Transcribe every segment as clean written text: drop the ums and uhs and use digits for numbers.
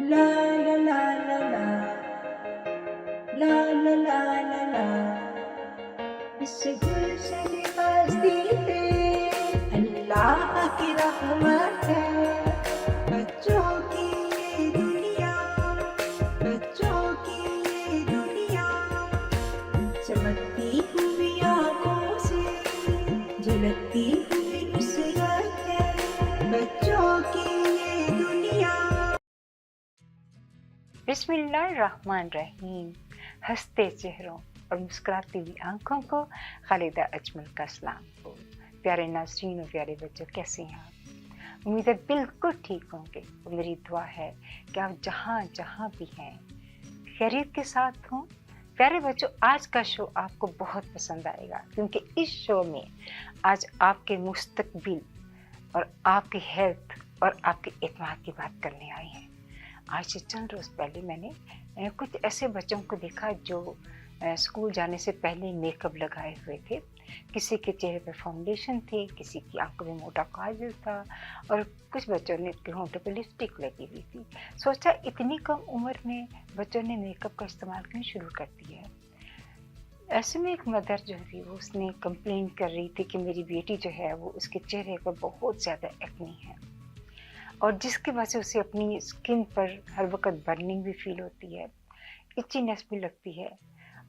La la la la la, la la la la la. इस गुल से निवाजती है अल्लाह की रहमत है। बच्चों की ये दुनिया, बच्चों की ये दुनिया, चमकती हुई आँखों से झलकती हुई नुसरत है। बच्चों की ये दुनिया। बिस्मिल्लाहिर्रहमानिर्रहीम। हंसते चेहरों और मुस्कुराती हुई आंखों को खालिदा अजमल का सलाम हो। प्यारे नाज़रीन और प्यारे बच्चों, कैसे हैं आप? उम्मीद है बिल्कुल ठीक होंगे। और मेरी दुआ है कि आप जहाँ जहाँ भी हैं खैरियत के साथ हों। प्यारे बच्चों, आज का शो आपको बहुत पसंद आएगा, क्योंकि इस शो में आज आपके मुस्तकबिल और आपकी हेल्थ और आपके एतमाद की बात करने आए हैं। आज से चंद रोज़ पहले मैंने कुछ ऐसे बच्चों को देखा जो स्कूल जाने से पहले मेकअप लगाए हुए थे। किसी के चेहरे पर फाउंडेशन थी, किसी की आंखों में मोटा काजल था, और कुछ बच्चों ने होंठों पर लिपस्टिक लगी हुई थी। सोचा इतनी कम उम्र में बच्चों ने मेकअप का इस्तेमाल क्यों शुरू कर दिया है। ऐसे में एक मदर जो थी वो उसने कंप्लेन कर रही थी कि मेरी बेटी जो है वो उसके चेहरे पर बहुत ज़्यादा एक्ने है, और जिसकी वजह से उसे अपनी स्किन पर हर वक्त बर्निंग भी फील होती है, इचीनेस भी लगती है।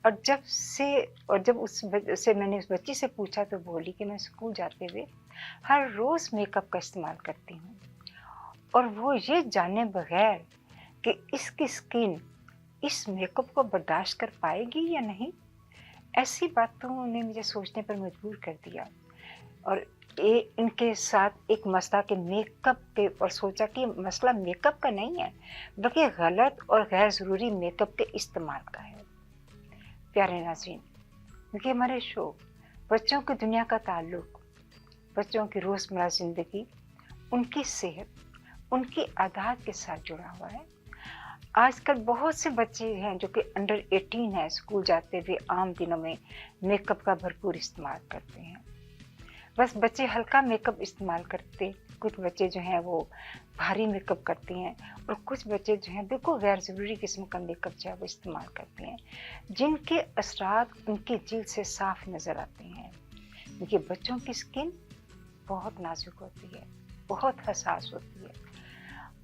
और जब उससे मैंने उस बच्ची से पूछा तो बोली कि मैं स्कूल जाते हुए हर रोज़ मेकअप का इस्तेमाल करती हूँ, और वो ये जाने बगैर कि इसकी स्किन इस मेकअप को बर्दाश्त कर पाएगी या नहीं। ऐसी बातों ने मुझे सोचने पर मजबूर कर दिया, और इनके साथ एक मसला के मेकअप के, और सोचा कि मसला मेकअप का नहीं है बल्कि गलत और गैर ज़रूरी मेकअप के इस्तेमाल का है। प्यारे नाज़रीन, क्योंकि हमारे शो बच्चों की दुनिया का ताल्लुक बच्चों की रोज़मर्रा ज़िंदगी, उनकी सेहत, उनकी आदत के साथ जुड़ा हुआ है। आजकल बहुत से बच्चे हैं जो कि अंडर 18 हैं, स्कूल जाते हुए आम दिनों में मेकअप का भरपूर इस्तेमाल करते हैं। बस बच्चे हल्का मेकअप इस्तेमाल करते, कुछ बच्चे जो हैं वो भारी मेकअप करते हैं, और कुछ बच्चे जो हैं बिल्कुल गैर ज़रूरी किस्म का मेकअप जो है वो इस्तेमाल करते हैं, जिनके असरात उनकी जिल्द से साफ नज़र आते हैं। क्योंकि बच्चों की स्किन बहुत नाजुक होती है, बहुत हसास होती है,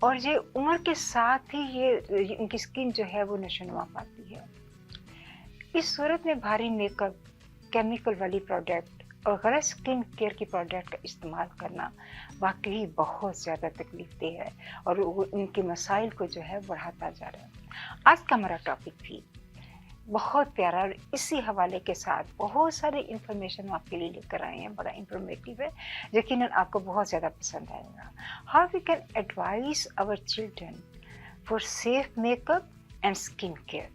और ये उम्र के साथ ही ये उनकी स्किन जो है वो नशोनुमा पाती है। इस सूरत में भारी मेकअप, केमिकल वाली प्रोडक्ट और गलत स्किन केयर की प्रोडक्ट का इस्तेमाल करना वाकई बहुत ज़्यादा तकलीफदेह है, और वो इनके मसाइल को जो है बढ़ाता जा रहा है। आज का हमारा टॉपिक भी बहुत प्यारा, और इसी हवाले के साथ बहुत सारे इंफॉर्मेशन आपके लिए लेकर आए हैं। बड़ा इंफॉर्मेटिव है, यकीनन आपको बहुत ज़्यादा पसंद आएगा। How we can advice our children for safe makeup and skin care.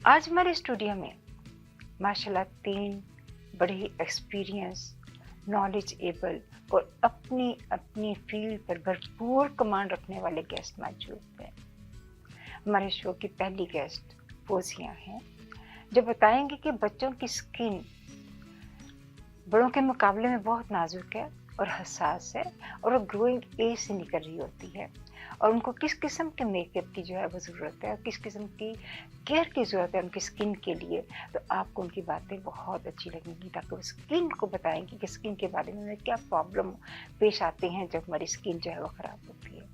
आज हमारे स्टूडियो में माशाल्लाह 3 बड़े ही एक्सपीरियंस, नॉलेजेबल और अपनी फील्ड पर भरपूर कमांड रखने वाले गेस्ट मौजूद हैं। हमारे शो की पहली गेस्ट फोजिया हैं, जो बताएंगे कि बच्चों की स्किन बड़ों के मुकाबले में बहुत नाजुक है और हसास है, और वो ग्रोइंग एज से निकल रही होती है, और उनको किस किस्म के मेकअप की जो है वो ज़रूरत है, और किस किस्म की केयर की ज़रूरत है उनकी स्किन के लिए। तो आपको उनकी बातें बहुत अच्छी लगेंगी, ताकि वो स्किन को बताएंगी कि स्किन के बारे में क्या प्रॉब्लम पेश आते हैं जब हमारी स्किन जो है वो ख़राब होती है।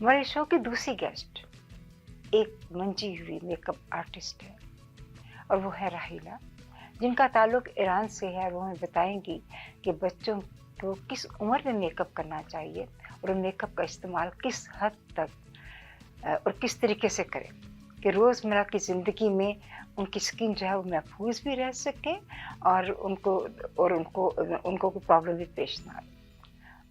हमारे शो की दूसरी गेस्ट एक मंजी हुई मेकअप आर्टिस्ट है, और वो है राहिला, जिनका ताल्लुक ईरान से है। वो हमें बताएंगी कि बच्चों को किस उम्र में मेकअप करना चाहिए, और मेकअप का इस्तेमाल किस हद तक और किस तरीके से करें कि रोज़मर्रा की ज़िंदगी में उनकी स्किन जो है वो महफूज भी रह सके, और उनको कोई प्रॉब्लम भी पेश ना आए।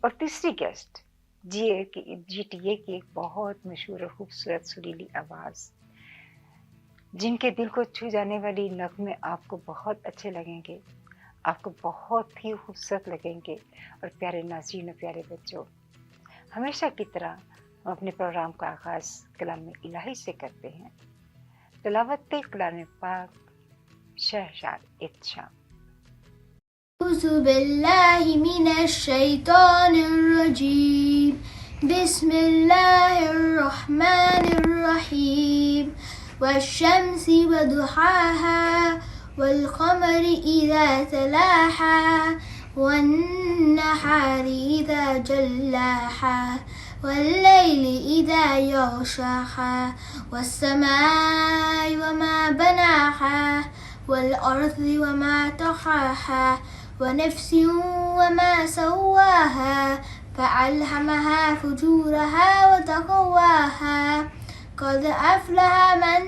और तीसरी गेस्ट GTA की एक बहुत मशहूर और खूबसूरत सुरीली आवाज़, जिनके दिल को छू जाने वाली नगमे आपको बहुत अच्छे लगेंगे, आपको बहुत ही खूबसूरत लगेंगे। और प्यारे नाज़रीन और प्यारे बच्चों, हमेशा की तरह हम अपने प्रोग्राम का आगाज़ कलाम इलाही से करते हैं। तिलावत कलाम पाक शहशाद इत्शाम। أعوذ بالله من الشيطان الرجيم بسم الله الرحمن الرحيم والشمس وضحاها والقمر إذا تلاها والنهار إذا جلاها والليل إذا يغشاها والسماء وما بناها والأرض وما طحاها ونفس وما سواها فألهمها فجورها وتقواها قد أفلح من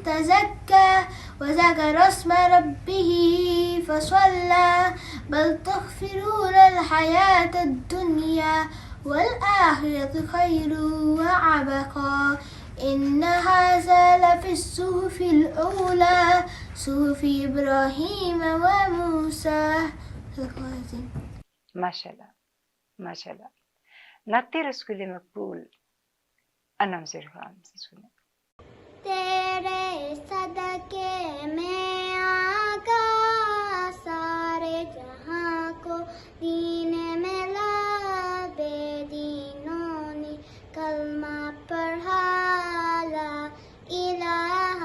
تزكى وذكر اسم ربه فصلى بل تؤثرون الحياة الدنيا والآخرة خير وأبقى إن هذا لفي الصحف الأولى صحف إبراهيم وموسى. ماشاءاللہ ماشاءاللہ. نعت رسول مقبول انم زرخان سے سنیں. تیرے صدقے میں آقا سارے جہاں کو دین میں لا بے دینوں نے کلمہ پڑھا لا الہ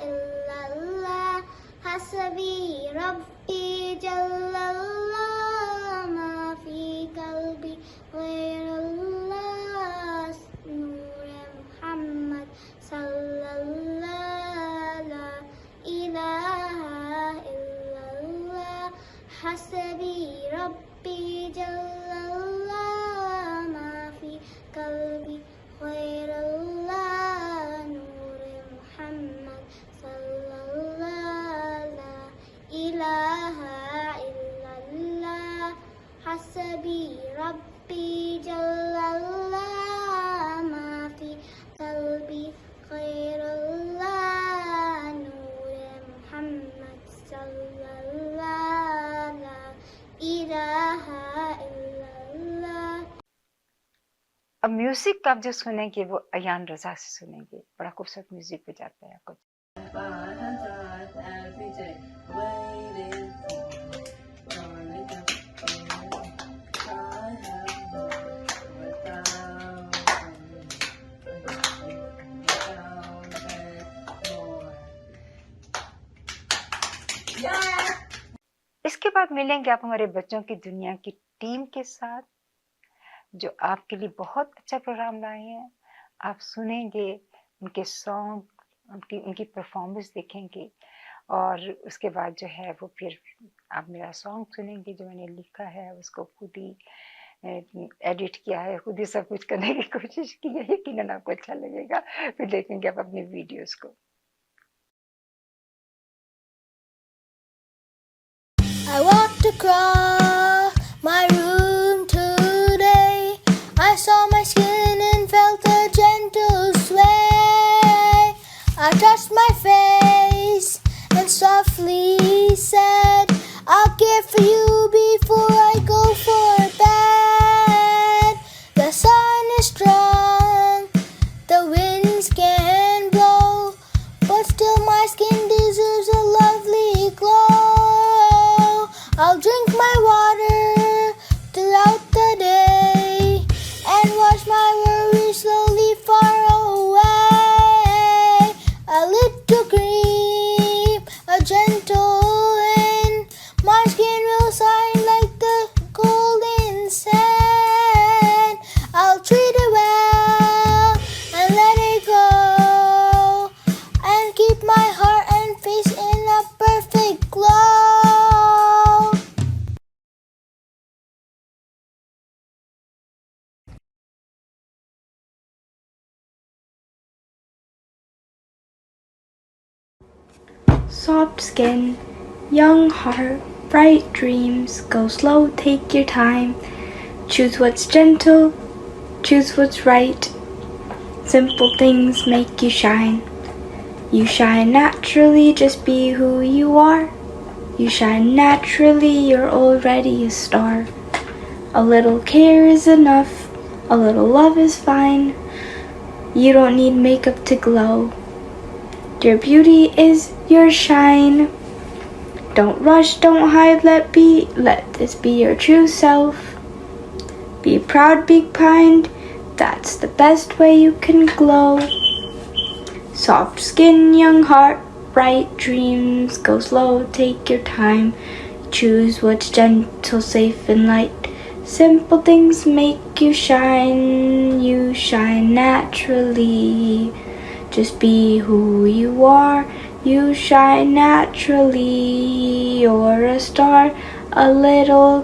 الا اللہ حسبی ربی جل اللہ ما فی قلبی غیر اللہ نور محمد صلی اللہ لا الہ الا اللہ حسبی ربی جل اللہ ما فی قلبی غیر اللہ نور محمد صلی اللہ لا الہ الا اللہ حسبی ربی جل اللہ ما فی قلبی غیر اللہ نور محمد صلی اللہ لا الہ الا اللہ. اب میوزک آپ جو سنیں گے وہ ایان رضا سے سنیں گے. بڑا خوبصورت میوزک بجاتا ہے کچھ. Every day, waiting for I have more without more. Yeah. اس کے بعد ملیں گے آپ ہمارے بچوں کی دنیا کی ٹیم کے ساتھ جو آپ کے لیے بہت اچھا پروگرام لائے ہیں. آپ سنیں گے ان کے سانگ، ان کی پرفارمنس دیکھیں گے، اور اس کے بعد جو ہے وہ پھر آپ میرا سانگ سنیں گے جو میں نے لکھا ہے، اس کو خود ہی ایڈٹ کیا ہے، خود ہی سب کچھ کرنے کی کوشش کی ہے. یقیناً آپ کو اچھا لگے گا. پھر دیکھیں گے آپ اپنی ویڈیوز کو. I walked across my room today. I saw my skin and felt a gentle sway. I touched my face and softly said, I'll care for you before I go for bed. The sun is strong, the winds can blow, but still my skin deserves a lovely glow. I'll drink my water throughout the day and watch my worries slowly far away. A little cream, a gentle wind, my skin will shine like the golden sand. I'll treat it well and let it go and keep my heart and face in a perfect glow. Soft skin, young heart, bright dreams. Go slow, take your time. Choose what's gentle, choose what's right. Simple things make you shine. You shine naturally, just be who you are. You shine naturally, you're already a star. A little care is enough, a little love is fine. You don't need makeup to glow. Your beauty is your shine. Don't rush, don't hide, let this be your true self. Be proud, be kind, That's the best way you can glow. Soft skin, young heart, bright dreams. Go slow, take your time. Choose what's gentle, safe, and light. Simple things make you shine naturally. Just be who you are, you shine naturally. You're a star, a little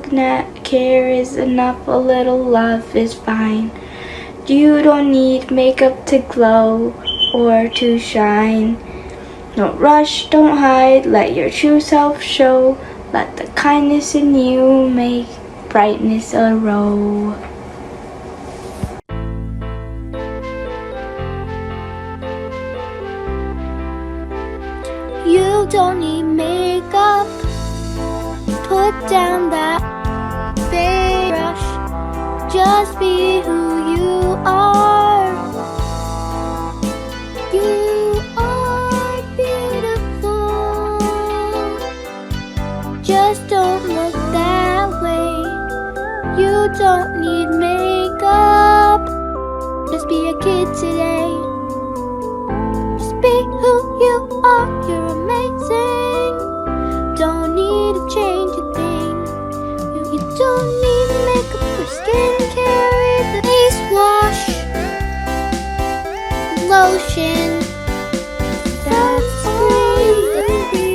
care is enough, a little love is fine. You don't need makeup to glow or to shine. Don't rush, don't hide, let your true self show. Let the kindness in you make brightness a row. You don't need makeup. Put down that fake rush. Just be who you are. You are beautiful. Just don't look that way. You don't need makeup. Just be a kid today. Just be who you are. You're amazing. Don't need to change a thing. You don't need makeup or skincare. Either. Face wash, lotion. That's all you really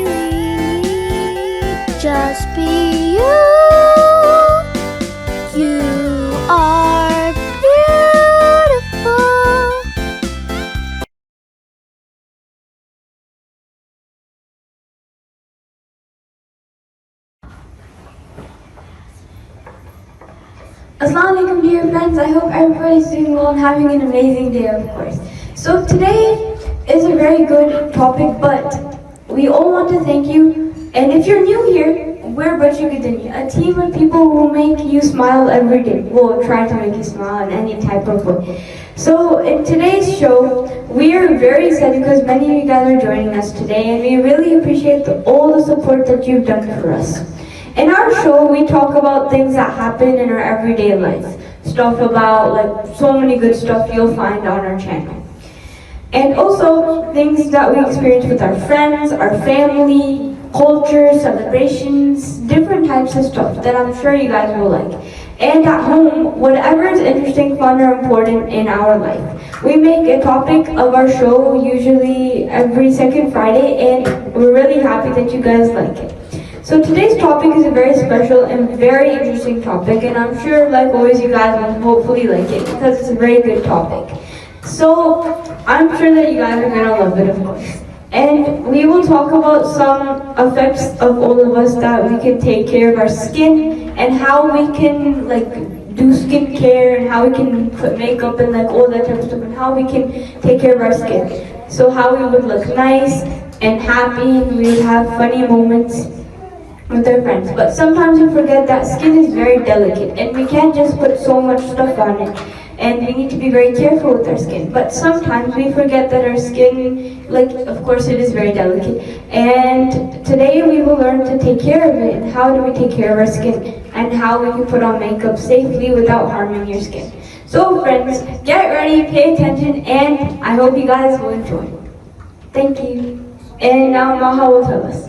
need. Just be you. You are beautiful. Assalamu alaikum dear friends, I hope everybody's doing well and having an amazing day, of course. So today is a very good topic, but we all want to thank you. And if you're new here, we're Bachu Gidani, a team of people who make you smile every day. We'll try to make you smile in any type of way. So in today's show, we are very excited because many of you guys are joining us today, and we really appreciate all the support that you've done for us. In our show, we talk about things that happen in our everyday life. Stuff about, like, so many good stuff you'll find on our channel. And also, things that we experience with our friends, our family, culture, celebrations, different types of stuff that I'm sure you guys will like. And at home, whatever is interesting, fun, or important in our life. We make a topic of our show usually every second Friday, and we're really happy that you guys like it. So today's topic is a very special and very interesting topic, and I'm sure, like always, you guys will hopefully like it because it's a very good topic. So I'm sure that you guys are gonna love it, of course. And we will talk about some effects of all of us that we can take care of our skin and how we can do skincare and how we can put makeup and all that type of stuff and how we can take care of our skin. So how we would look nice and happy and we would have funny moments with our friends. But sometimes we forget that skin is very delicate and we can't just put so much stuff on it, and we need to be very careful with our skin. But sometimes we forget that our skin, of course it is very delicate, and today we will learn to take care of it and how do we take care of our skin and how we can put on makeup safely without harming your skin. So friends, get ready, pay attention, and I hope you guys will enjoy. Thank you. And now Maha will tell us.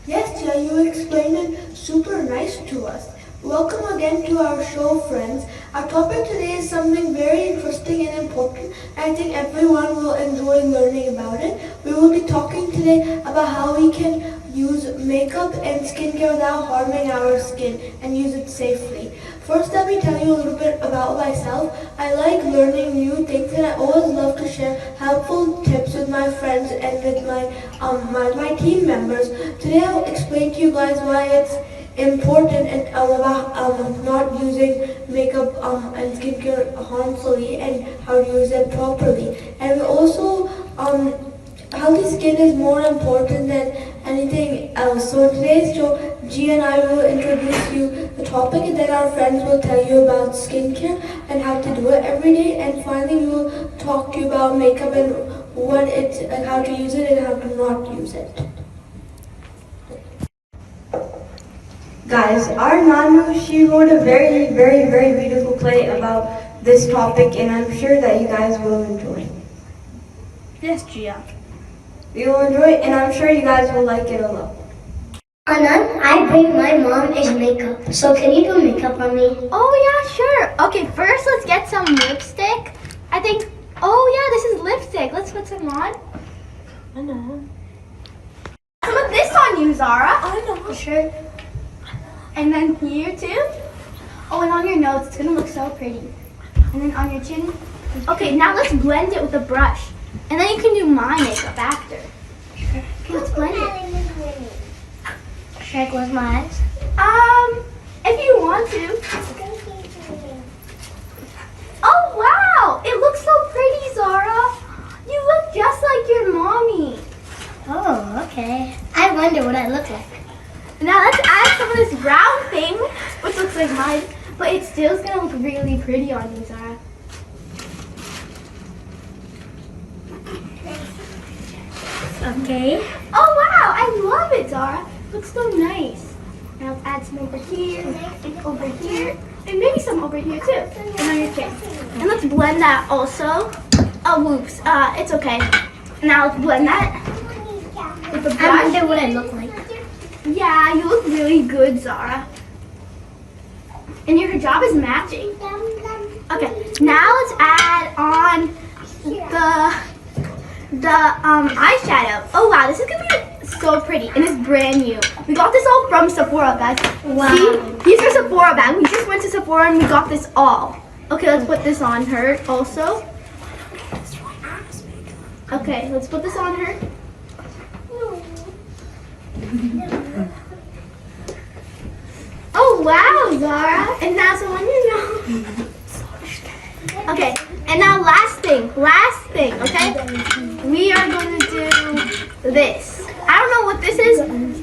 Yes, Tia, you explained it super nice to us. Welcome again to our show, friends. Our topic today is something very interesting and important, and I think everyone will enjoy learning about it. We will be talking today about how we can use makeup and skincare without harming our skin and use it safely. First, let me tell you a little bit about myself. I like learning new things, and I always love to share helpful tips with my friends and with my team members. Today, I'll explain to you guys why it's important and about not using makeup and skincare harmfully and how to use it properly. And also, healthy skin is more important than anything else. So in today's show, G and I will introduce you the topic, and then our friends will tell you about skincare and how to do it every day. And finally, we will talk to you about makeup and how to use it and how to not use it. Guys, our Nanu, she wrote a very, very, very beautiful play about this topic, and I'm sure that you guys will enjoy. Yes, Gia. We will enjoy it, and I'm sure you guys will like it a lot. Anand, I bring my mom is makeup. So can you do makeup on me? Oh yeah, sure. Okay, first let's get some lipstick. I think, oh yeah, this is lipstick. Let's put some on. I know. Put this on you, Zara. I know. Sure. And then here too. Oh, and on your nose, it's gonna look so pretty. And then on your chin. Okay, now let's blend it with a brush. And then you can do my makeup after. Okay, let's blend it. Should I close my eyes? If you want to. Oh wow! It looks so pretty, Zara. You look just like your mommy. Oh, okay. I wonder what I look like. Now let's add some of this brown thing, which looks like mine, but it still is gonna look really pretty on you, Zara. Okay. Oh wow, I love it, Zara. Looks so nice. Now let's add some over here, and maybe some over here too, and on your chin. And let's blend that also. Oh, whoops. It's okay. Now let's blend that with the I brush. wonder what I look like. Yeah, you look really good, Zara. And your hijab is matching. Okay, now let's add on the eyeshadow. Oh wow, this is gonna be so pretty, and it's brand new. We got this all from Sephora, guys. Wow. See, here's your Sephora bag. We just went to Sephora and we got this all. Okay, let's put this on her also. Okay, let's put this on her. Oh wow, Zara! And now some on your nose. Okay, and now last thing, okay? We are going to do this. I don't know what this is,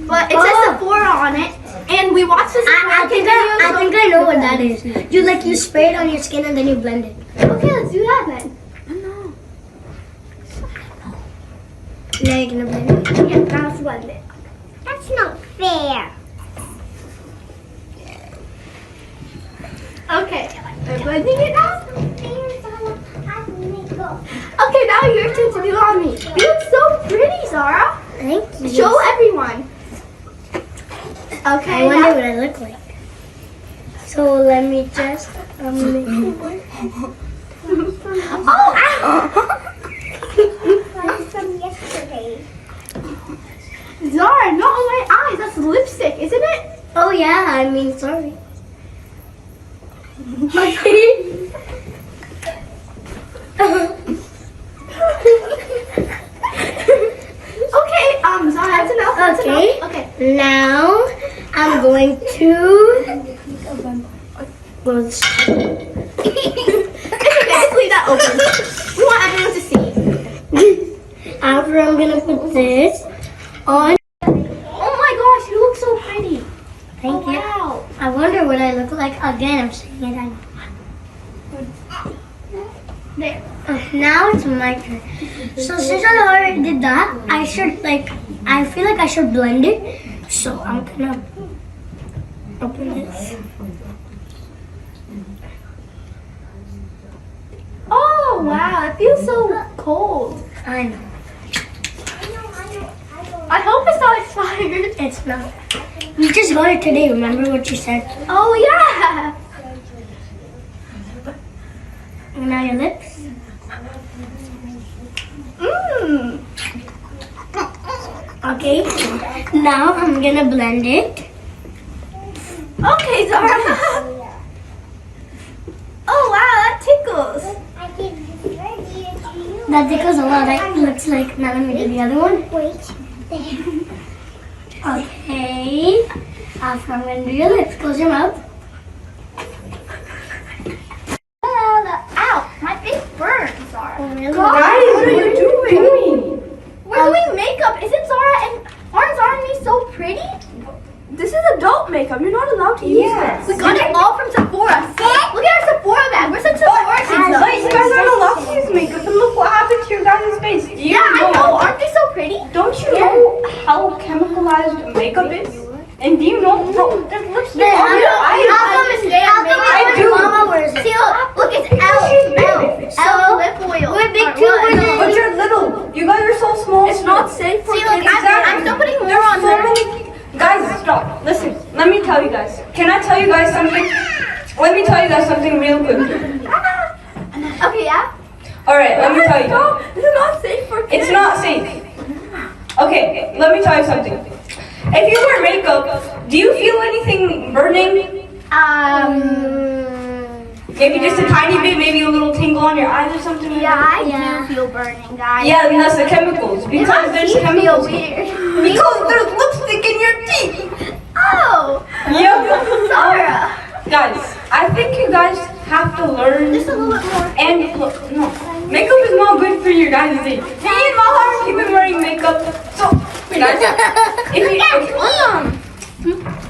but it says Sephora on it. And we watched this I think I know what that is. You spray it on your skin and then you blend it. Okay, let's do that then. Now you're gonna blend it. Yeah, now let's blend it. That's not fair. Okay, we're blending it now. Okay, now your turn to do on me. You look so pretty, Zara. Thank you. Show everyone. Okay, I wonder what I look like. So let me just make Oh, ow! from yesterday. Zara, not on my eyes. That's lipstick, isn't it? Oh yeah, I mean sorry. Okay. Okay, Zara, that's enough. That's Okay. enough. Okay. Now I'm going to close. It's okay, just leave that open. We want everyone to see. After I'm gonna put this on. Oh my gosh, you look so pretty. Thank you. Wow. I wonder what I look like again. I'm saying it. I know. There. Now it's my turn. So since I already did that, I feel like I should blend it. So I'm gonna open this. Oh wow, it feels so cold. I know. I hope it's not expired. It's not. You just got it today. Remember what you said? Oh yeah. And now your lips. Mmm. Okay. Now I'm gonna blend it. Okay, Zara. Oh wow, that tickles. That tickles a lot, right? Looks like. Now let me do the other one. Okay. After I'm gonna do your lips. Close your mouth. Ow, my face burns, Zara. Really? Guys, what are you doing? We're doing makeup. Isn't Zara and aren't Zara and me so pretty? This is adult makeup. You're not allowed to use this. We got it all from Sephora. Look at our Sephora bag. We're such Sephora kids. But you guys aren't allowed to use makeup. And look what happened to your guys' face. Do you Yeah, I know. Aren't they so pretty? Don't you know how chemicalized makeup is? And do you know? There's tell you guys. Can I tell you guys something? Let me tell you guys something real quick. Okay, yeah. Alright, let me tell you. No, this is not safe for kids. It's not safe. Okay, let me tell you something. If you wear makeup, do you feel anything burning? Maybe just a tiny bit, maybe a little tingle on your eyes or something? Like Yeah, that? I do feel burning, guys. Yeah, and that's the chemicals. Because there's Feel chemicals. weird. Because there's lipstick in your teeth. Oh, Yep. Zara. Guys, I think you guys have to learn. Just a little bit more. And look, no, makeup is not good for your guys' teeth. Me and Maha keep been wearing makeup. So, guys, if you,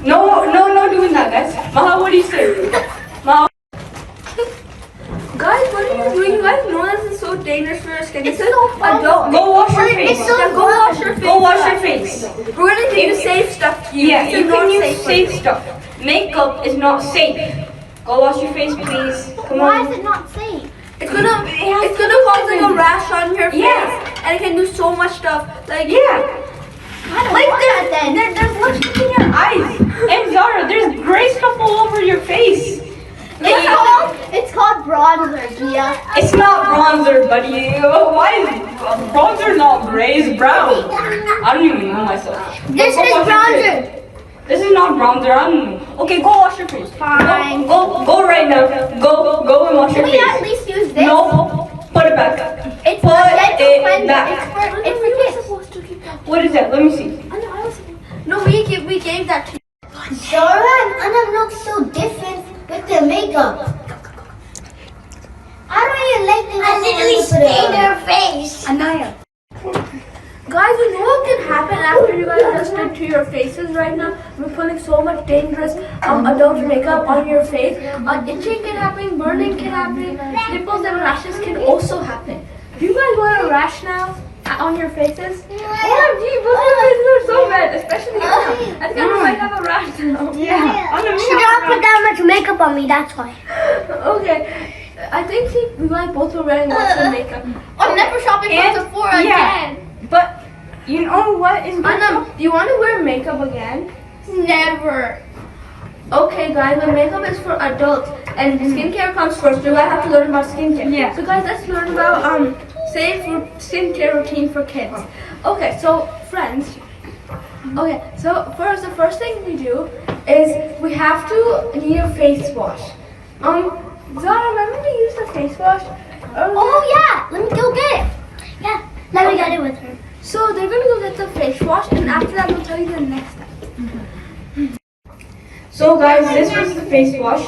no doing that, guys. Maha, what do you say? Maha. Guys, what are you doing? You guys know this is so dangerous for your skin. It's This is so fun. adult. Go wash your face. It's so Go wash your face. Go wash your face. We're gonna give you safe stuff. Yeah, you not can use safe for safe you. stuff. Makeup is not safe. Go wash your face, please. Come Why is on. it not safe? It's gonna cause like a rash on your face, Yeah. and it can do so much stuff. Like Yeah. I don't want that then. There's lipstick in your eyes. And Zara, there's gray stuff all over your face. It's called bronzer, Gia. It's not bronzer, buddy. Why is bronzer not gray? It's brown. I don't even know myself. This Go is wash your bronzer. face. This is not bronzer. I don't know. Okay, go wash your face. Fine. Go right now. Go and wash your Can we at face. least use this? No, put it back. It's Put not dental it cleanser. back. It's for kids. supposed to keep that. What is that? Let me see. No, we gave that to you. Zara and Anna look so different with their makeup. I don't even like the I literally stained her face. Anaya. Guys, you know what can happen after you guys just did to your faces right now? We're putting so much dangerous adult makeup on your face. Itching can happen, burning can happen, nipples and rashes can also happen. Do you guys want a rash now on your faces? OMG, both your faces are so red, especially Anna. I think Anna might have a rash now. She don't put that much makeup on me, that's why. Okay, I think we might both are wearing lots of makeup. I'm never shopping from Sephora again. But you know what is good? Anna, do you want to wear makeup again? Never. Okay guys, the makeup is for adults and skincare comes first. You guys have to learn about skincare. Yeah. So guys, let's learn about safe skincare routine for kids. Okay, so friends. Okay, so first the first thing we do is we have to need a face wash. Zara, remember we used the face wash earlier? Oh yeah, let me go get it. Yeah, let me get it with her. So they're gonna go get the face wash and after that we'll tell you the next step. So guys, this was the face wash,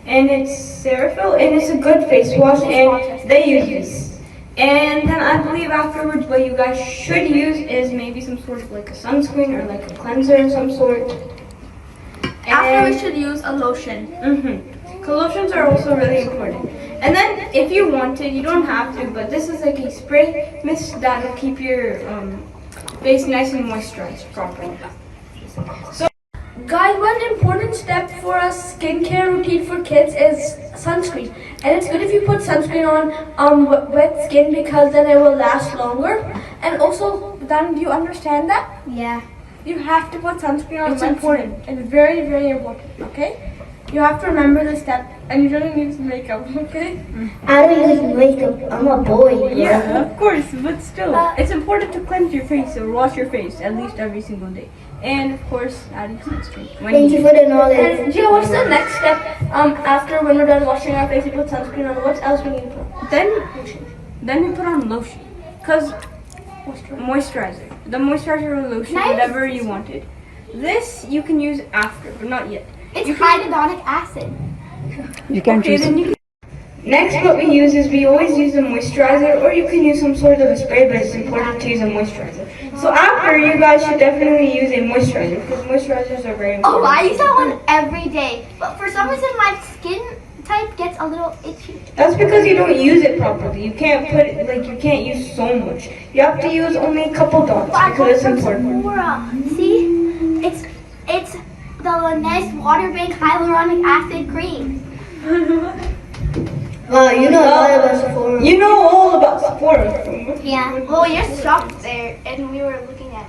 and it's Ceraphil, and it's a good face wash, and they use this. And then I believe afterwards, what you guys should use is maybe some sort of like a sunscreen or like a cleanser of some sort. After we should use a lotion. Lotions are also really important. And then if you want to, you don't have to, but this is like a spray mist that will keep your face nice and moisturized properly. Guys, one important step for a skincare routine for kids is sunscreen. And it's good if you put sunscreen on wet skin because then it will last longer. And also, Dan, do you understand that? Yeah. You have to put sunscreen on It's wet important. skin. It's very, very important, okay? You have to remember this step and you don't use makeup, okay? I don't use makeup, I'm a boy. Yeah, of course, but still, it's important to cleanse your face or wash your face at least every single day. And of course, adding sunscreen. Thank you for the knowledge. And Gia, what's the next step after when we're done washing our face, we put sunscreen on? What else we need to put? Then we put on lotion, cause moisturizer. The moisturizer or lotion, whatever you wanted. This you can use after, but not yet. It's hyaluronic acid. You can choose. Next, what we use is we always use a moisturizer, or you can use some sort of a spray, but it's important to use a moisturizer. So after, you guys should definitely use a moisturizer, because moisturizers are very important. Oh, I use that one every day. But for some reason, my skin type gets a little itchy. That's because you don't use it properly. You can't put it, like, you can't use so much. You have to use only a couple dots, But I got because it's it from important. Sephora. See? It's the nice water bank hyaluronic acid cream. Wow, you know a lot about Sephora. You know all about Sephora. Yeah. Well, your shop there, and we were looking at.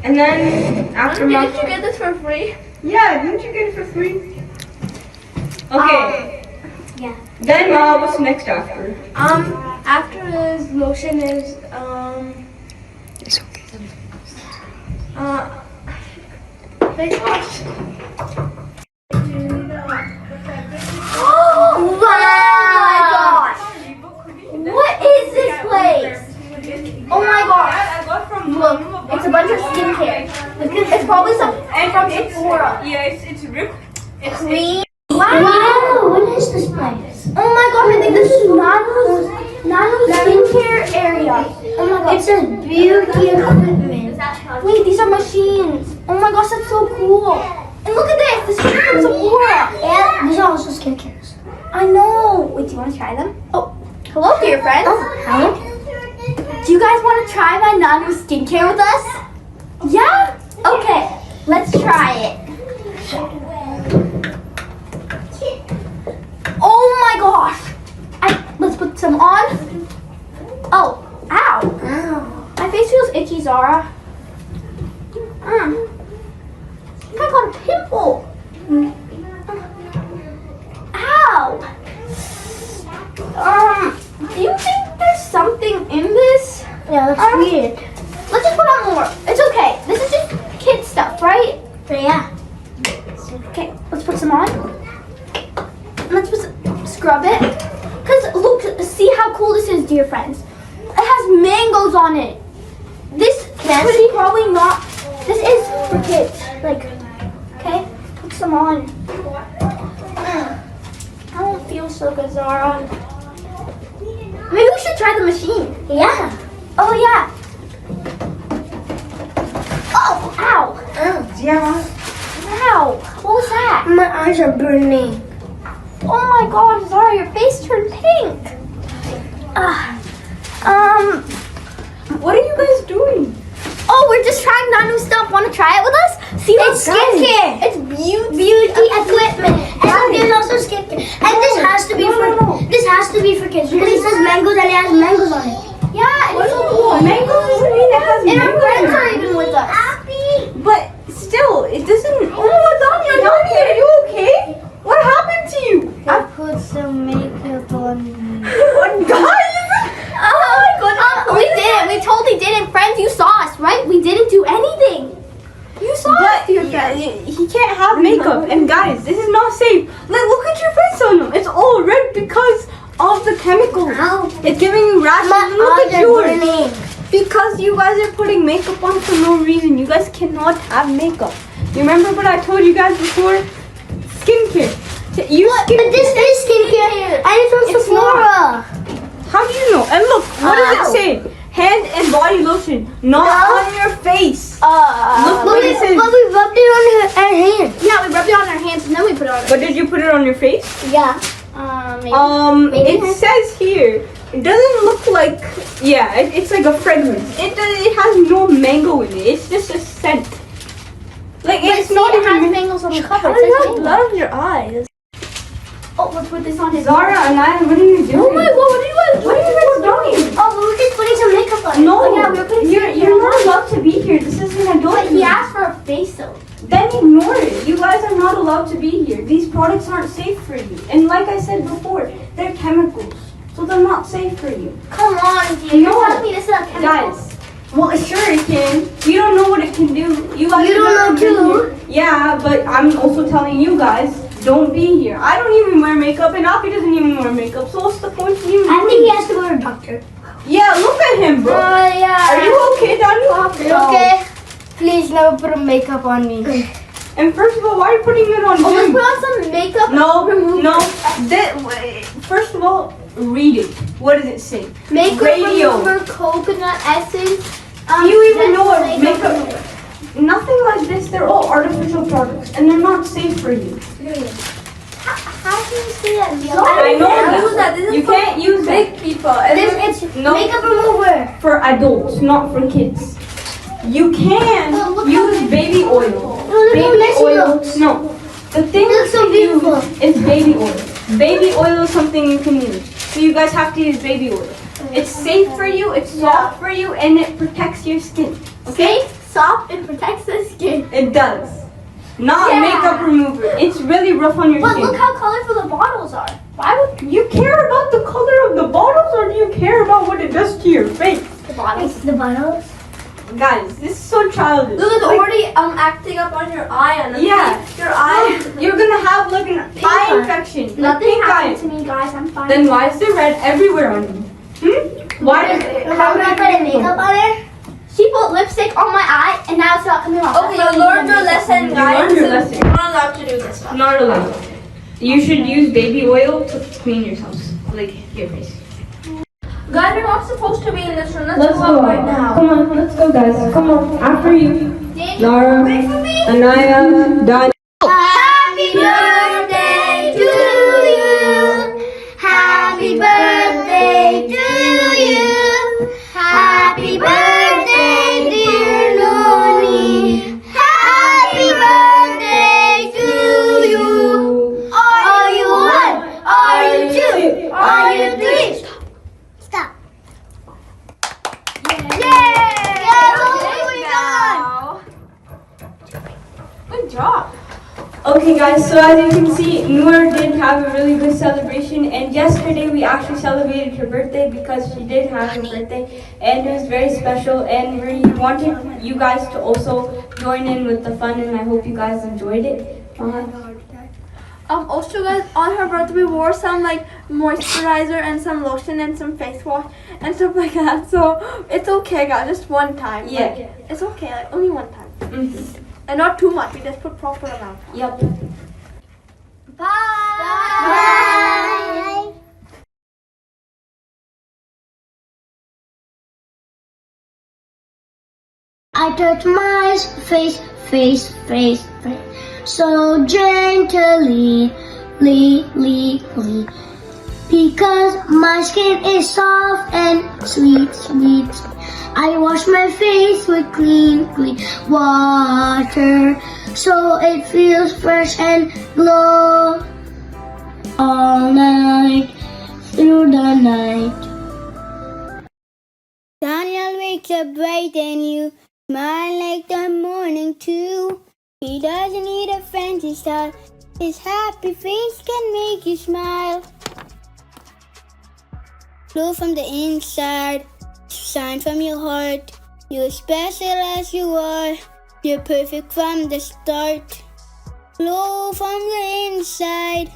And then after Didn't you get this for free? yeah, didn't you get it for free? Okay. yeah. Then what's next after? After this lotion is It's okay. face wash. Wow! What is this place? Oh my gosh! I got from Look, it's a bunch of skincare. It's probably some from Sephora. Yeah, it's ripped. Cream. Wow! What is this place? Oh my gosh! I think this is Nano's skincare area. Oh my gosh! It says beauty equipment. Wait, these are machines. Oh my gosh, that's so cool. And look at this. This is from Sephora. And these are also skincare. I know. Wait, do you want to try them? Oh, hello, dear friends. Hello. Do you guys want to try my Nano skincare with us? Yeah? Okay, let's try it. Oh my gosh! Let's put some on. Oh, ow. My face feels itchy, Zara. I got a pimple. Ow. Do you think there's something in this? Yeah, that's weird. Let's just put on more. It's okay. This is just kid stuff, right? Yeah. Okay, let's put some on. Let's scrub it. Cause look, see how cool this is, dear friends. It has mangoes on it. This is probably not. This is for kids. Like, okay, put some on. I don't feel so good, Zara. Maybe we should try the machine. Yeah. Oh yeah. Oh, ow. Yeah. Ow. What was that? My eyes are burning. Oh my gosh, Zara, your face turned pink. What are you guys doing? Oh, we're just trying Nano stuff. Want to try it with us? See, It's skincare. It's beauty equipment. And there's also skincare. And this has to be this has to be for kids because it says mangoes and it has mangoes on it. Yeah, it's so cool. Mango doesn't mean it has And our mango. friends are even with us. But still, it doesn't. Oh my God, Donnie, are you okay? What happened to you? I put some makeup on me. What, guys? We didn't. We totally didn't. Friends, you saw us, right? We didn't do anything. You saw us, But dear yeah, friends. he can't have makeup. And guys, this is not safe. Like, look at your face on him. It's all red because of the chemicals. Ow. It's giving you rashes. My And look eyes at are yours. burning. Because you guys are putting makeup on for no reason. You guys cannot have makeup. You remember what I told you guys before? Skincare. But this is skincare. And it's from It's Sephora. How do you know? And look, what does Ow. it say? Hand and body lotion, not on your face. Look But what we, it says. but we rubbed it on our hands. Yeah, we rubbed it on our hands and then we put it on. But did you put it on your face? Yeah. Maybe. Maybe. It says here. It doesn't look like. Yeah, it's like a fragrance. It has no mango in it. It's just a scent. Like But it's see, not it has even. mangoes on the cover. It says mango. on your eyes. Oh, let's put this on his. Zara and I, what are you doing? Oh my god, what are you guys What are you guys doing? Oh, but we're just putting some makeup on it. No, Oh, yeah, we were putting you're skincare not on. allowed to be here. This is an adult. But he meeting. asked for a facial. Then ignore it. You guys are not allowed to be here. These products aren't safe for you. And like I said before, they're chemicals. So they're not safe for you. Come on, dear. You're No. telling me this is a chemical. Guys, well, sure it can. You don't know what it can do. You guys You don't have know never been too. here. Yeah, but I'm also telling you guys, don't be here. I don't even wear makeup, and Afi doesn't even wear makeup. So what's the point of you? I think he has to go to the doctor. Yeah, look at him, bro. Yeah. Are you okay, Daniel? Okay. Please never put makeup on me. And first of all, why are you putting it on Oh, let's him? put on some makeup. No, remover. no. First of all, read it. What does it say? Makeup Radio. remover, coconut essence. Do you even know what Zest makeup? remover. Nothing like this. They're all artificial products, and they're not safe for you. How can you say that? I know that. This is You for can't use big that people. It's No. makeup remover. for adults, not for kids. You can Oh, look how use big- baby oil. Oh, look how Baby nice it oil. looks. No. The thing It looks so to beautiful. use is baby oil. Baby oil is something you can use. So you guys have to use baby oil. It's safe for you, it's soft for you, and it protects your skin. Okay? soft, it protects the skin. It does. Not Yeah. makeup remover. It's really rough on your But skin. look how colorful the bottles are. Why would You care about the color of the bottles, or do you care about what it does to your face? the bottles? The bottles? Guys, this is so childish. Look, it's Like, already acting up on your eye. And Yeah. your eye. you're gonna have like an eye eye. infection. a Nothing pink eye. happened to me, guys. I'm fine. Then why is there red everywhere on you? Why does it? Remember I put makeup on it? She put lipstick on my eye, and now it's not coming off. Okay, you learned your lesson, You guys. learned your lesson. You're not allowed to do this stuff. Not allowed. You should use baby oil to clean your house, like your face. Guys, we're not supposed to be in this room. Let's, Let's go go out right now. Come on, let's go, guys. Come on, after you. Laura, Anaya, Don. Happy birthday to you. Happy birthday to you. Happy birthday, dear Loni. Happy birthday to you. Are you one? Are you two? Are you three? Stop. Good job. Okay, guys, so as you can see, Noor did have a really good celebration, and yesterday we actually celebrated her birthday because she did have her birthday, and it was very special, and we wanted you guys to also join in with the fun, and I hope you guys enjoyed it. Also, guys, on her birthday we wore some like moisturizer and some lotion and some face wash and stuff like that. So it's okay, guys. Just one time. Yeah. Like, it's okay. Like only one time, Mm-hmm. and not too much. We just put proper amount. Yep. Bye. I touch my face, so gently, because my skin is soft and sweet. I wash my face with clean water, so it feels fresh and glow all night, through the night. Daniel wakes up bright and you smile like the morning too. He doesn't need a fancy style. His happy face can make you smile. Glow from the inside, shine from your heart. You're special as you are. You're perfect from the start. Glow from the inside.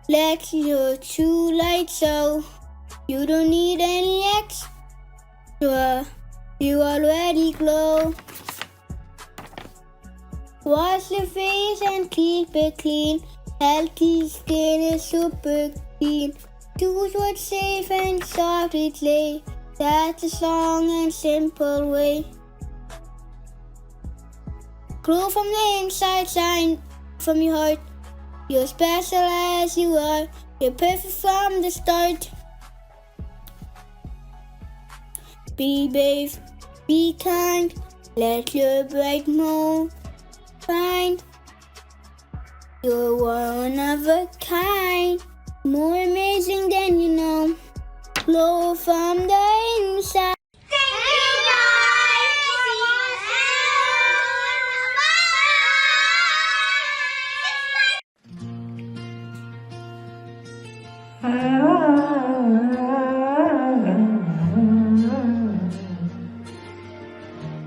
Let your true light show. You don't need any extra. You already glow. Wash your face and keep it clean. Healthy skin is super clean. Choose what's safe and soft it lay. That's a strong and simple way. Glow from the inside, shine from your heart. You're special as you are. You're perfect from the start. Be brave, be kind. Let your bright moon shine. You're one of a kind, more amazing than you know. Glow from the inside.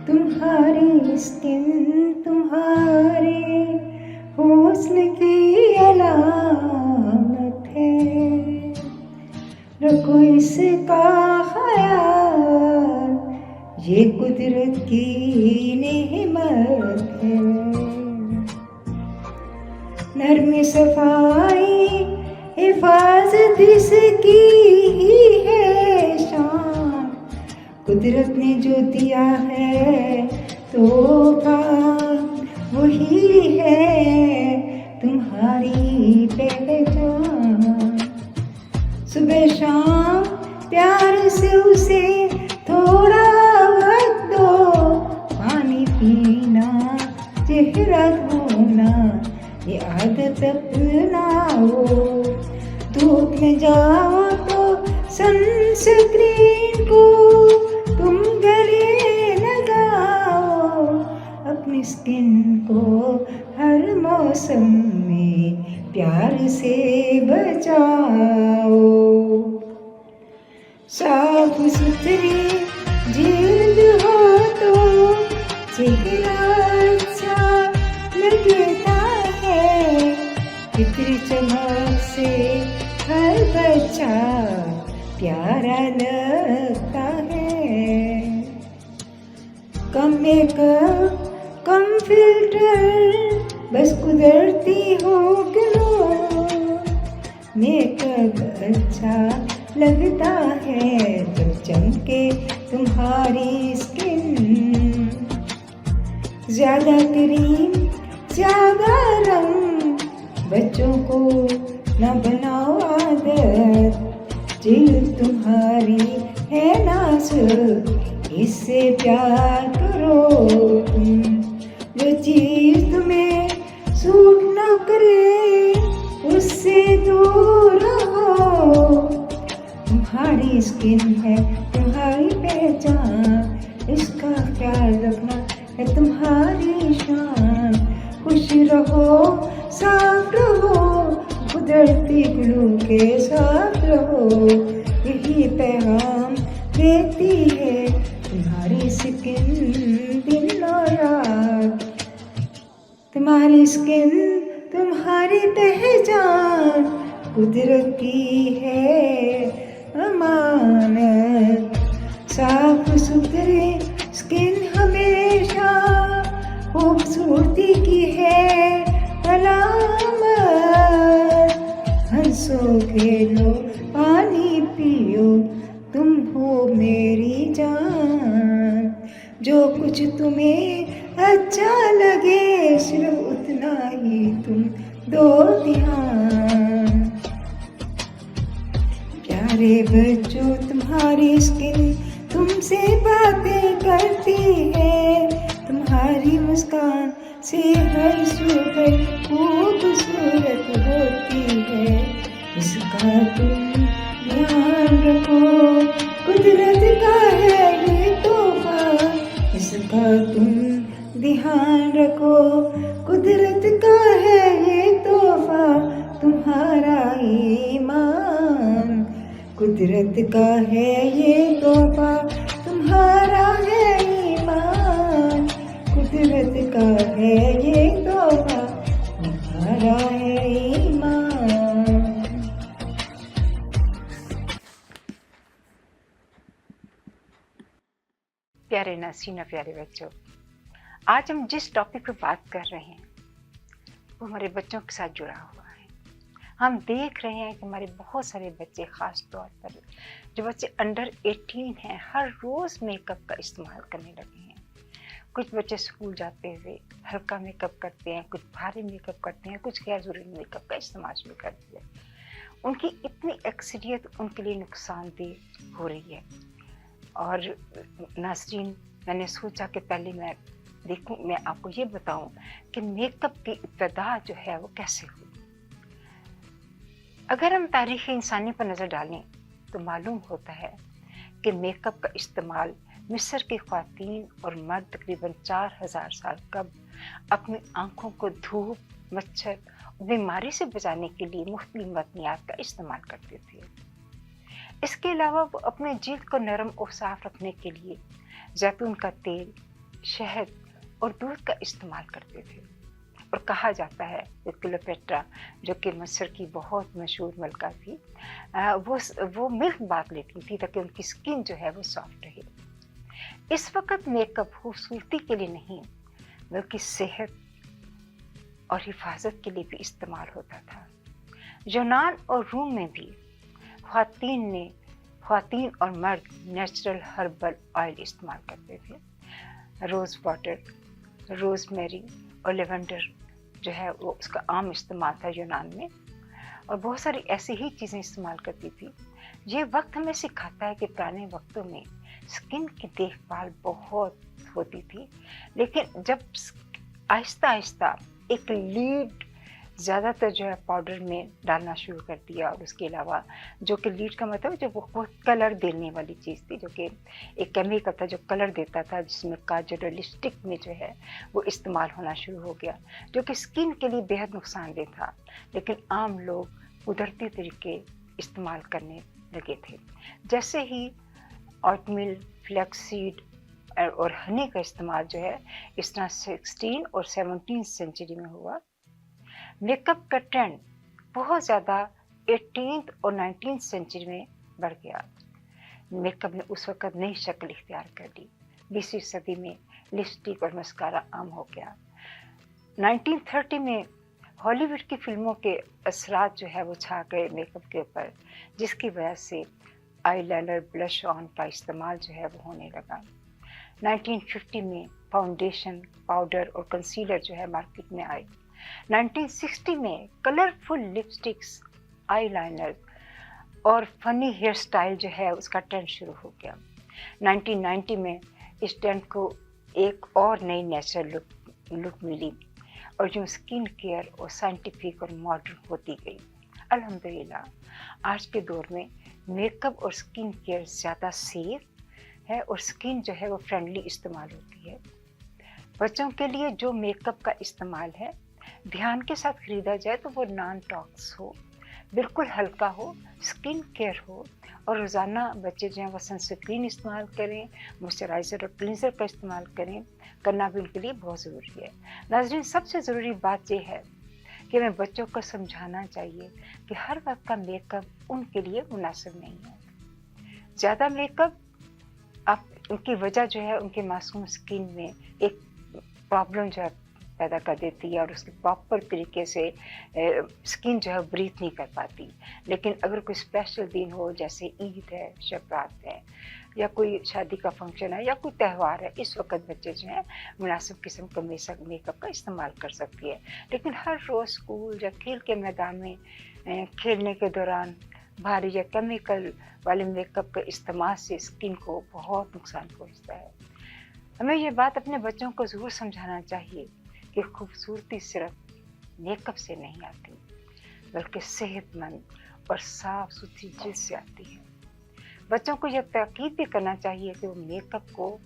तुम्हारी skin तुम्हारे हुस्न की अलामत है, रखो इसका ख्याल, ये कुदरत की नेमत है। नर्म सफाई हिफाजत इसकी ही है शान, कुदरत ने जो दिया है तोहफा वही है तुम्हारी पहचान। सुबह शाम प्यार से उसे थोड़ा वक्त दो, पानी पीना चेहरा धोना ये आदत अपनाओ। धूप में जाओ तो सनस्क्रीन को तुम गले लगाओ, तुम्हारी स्किन को हर मौसम में प्यार से बचाओ। साफ सुथरी जिल्द हो तो चेहरा अच्छा लगता है, फिक्र चमक से हर बच्चा प्यारा लगता है। कम मेकअप कम फिल्टर, बस कुदरती हो ग्लो, मेकअप अच्छा लगता है जब चमके तुम्हारी स्किन। ज्यादा क्रीम ज्यादा रंग बच्चों को न बनाओ आदत, जिल्द तुम्हारी है नाजुक इससे प्यार करो तुम। जो चीज तुम्हें सूट न करे उससे दूर रहो। तुम्हारी स्किन है तुम्हारी पहचान, इसका ख्याल रखना है तुम्हारी शान। खुश रहो साफ रहो, कुदरती ग्लू के साथ रहो, यही पैगाम देती है तुम्हारी स्किन दिन और रात। तुम्हारी स्किन तुम्हारी पहचान, कुदरत की है अमानत। साफ सुथरी स्किन हमेशा खूबसूरती की है अलामत। हंसो खेलो पानी पियो, तुम हो मेरी जान। जो कुछ तुम्हें अच्छा लगे सिर्फ उतना ही तुम दो ध्यान। प्यारे बच्चों तुम्हारी स्किन तुमसे बातें करती है, तुम्हारी मुस्कान से हर सूरत खूबसूरत होती है। इसका तुम ध्यान रखो, कुदरत का है ये तोहफा। इसका तुम ध्यान रखो, कुदरत का है ये तोहफा तुम्हारा ईमान। कुदरत का है ये तोहफा तुम्हारा है ईमान। कुदरत का है ये तोहफा तुम्हारा है ईमान। प्यारे नाज़रीन, प्यारे बच्चों, आज हम जिस टॉपिक पर बात कर रहे हैं वो हमारे बच्चों के साथ जुड़ा हुआ है। हम देख रहे हैं कि हमारे बहुत सारे बच्चे, ख़ास तौर पर जो बच्चे अंडर 18 हैं, हर रोज़ मेकअप का इस्तेमाल करने लगे हैं। कुछ बच्चे स्कूल जाते हुए हल्का मेकअप करते हैं, कुछ भारी मेकअप करते हैं, कुछ गैर ज़रूरी मेकअप का इस्तेमाल शुरू करते हैं। उनकी इतनी अक्सरियत उनके लिए नुकसानदेह हो रही है। और नाज़रीन, मैंने सोचा कि पहले मैं आपको ये बताऊं कि मेकअप की इब्तिदा जो है वो कैसे हुई। अगर हम तारीख़ इंसानी पर नज़र डालें तो मालूम होता है कि मेकअप का इस्तेमाल मिस्र के ख़वातीन और मर्द तकरीबन 4000 साल कबल अपनी आँखों को धूप, मच्छर और बीमारी से बचाने के लिए मुख्तलिफ मदनियात का इस्तेमाल करते थे। इसके अलावा वो अपने जिल्द को नरम और साफ रखने के लिए जैतून का तेल, शहद और दूध का इस्तेमाल करते थे। और कहा जाता है कि क्लियोपेट्रा, जो कि मिस्र की बहुत मशहूर मलका थी, वो मिल्क बाथ लेती थी ताकि उनकी स्किन जो है वो सॉफ्ट रहे। इस वक्त मेकअप खूबसूरती के लिए नहीं बल्कि सेहत और हिफाजत के लिए भी इस्तेमाल होता था। यूनान और रूम में भी ख्वातीन और मर्द नेचुरल हर्बल ऑयल इस्तेमाल करते थे। रोज़ वाटर, रोज़मेरी और लेवेंडर जो है वो उसका आम इस्तेमाल था यूनान में, और बहुत सारी ऐसी ही चीज़ें इस्तेमाल करती थी। ये वक्त हमें सिखाता है कि पुराने वक्तों में स्किन की देखभाल बहुत होती थी, लेकिन जब आहिस्ता आहिस्ता एक लीड ज़्यादातर जो है पाउडर में डालना शुरू कर दिया, और उसके अलावा जो कि लीड का मतलब जो वो कलर देने वाली चीज़ थी, जो कि एक केमिकल था जो कलर देता था, जिसमें काजल और लिपस्टिक में जो है वो इस्तेमाल होना शुरू हो गया, जो कि स्किन के लिए बेहद नुकसानदेह था। लेकिन आम लोग कुदरती तरीके इस्तेमाल करने लगे थे। जैसे ही ऑटमील, फ्लैक्सीड और हनी का इस्तेमाल जो है इस तरह 16 और 17 सेंचुरी में हुआ, मेकअप का ट्रेंड बहुत ज़्यादा 18th और 19th सेंचुरी में बढ़ गया। मेकअप ने उस वक़्त नई शक्ल इख्तियार कर ली। 20वीं सदी में लिपस्टिक और मस्कारा आम हो गया। 1930 में हॉलीवुड की फिल्मों के असरात जो है वो छा गए मेकअप के ऊपर, जिसकी वजह से आईलाइनर, ब्लश ऑन का इस्तेमाल जो है वो होने लगा। 1950 में फाउंडेशन, पाउडर और कंसीलर जो है मार्केट में आए। 1960 में कलरफुल लिपस्टिक्स, आईलाइनर और फनी हेयर स्टाइल जो है उसका ट्रेंड शुरू हो गया। 1990 में इस ट्रेंड को एक और नई नेचुरल लुक मिली, और जो स्किन केयर और साइंटिफिक और मॉडर्न होती गई। अल्हम्दुलिल्लाह आज के दौर में मेकअप और स्किन केयर ज़्यादा सेफ है, और स्किन जो है वो फ्रेंडली इस्तेमाल होती है। बच्चों के लिए जो मेकअप का इस्तेमाल है ध्यान के साथ खरीदा जाए तो वो नॉन टॉक्स हो, बिल्कुल हल्का हो, स्किन केयर हो, और रोज़ाना बच्चे जो हैं वो सनस्क्रीन इस्तेमाल करें, मॉइस्चराइज़र और क्लींजर का इस्तेमाल करना भी उनके लिए बहुत ज़रूरी है। नाज़रीन, सबसे ज़रूरी बात यह है कि हमें बच्चों को समझाना चाहिए कि हर वक्त का मेकअप उनके लिए मुनासिब नहीं है। ज़्यादा मेकअप उनकी वजह जो है उनके मासूम स्किन में एक प्रॉब्लम जो है पैदा कर देती है, और उसके प्रॉपर तरीके से स्किन जो है ब्रीथ नहीं कर पाती। लेकिन अगर कोई स्पेशल दिन हो, जैसे ईद है, शब रात है, या कोई शादी का फंक्शन है, या कोई त्यौहार है, इस वक्त बच्चे जो हैं मुनासिब किस्म का मेकअप का इस्तेमाल कर सकती है। लेकिन हर रोज़ स्कूल या खेल के मैदान में खेलने के दौरान भारी या केमिकल वाले मेकअप के इस्तेमाल से स्किन को बहुत नुकसान पहुंचता है। हमें ये बात अपने बच्चों को ज़रूर समझाना चाहिए कि खूबसूरती सिर्फ मेकअप से नहीं आती, बल्कि सेहतमंद और साफ़ सुथरी जिल्द से आती है। बच्चों को यह ताकीद भी करना चाहिए कि वो मेकअप को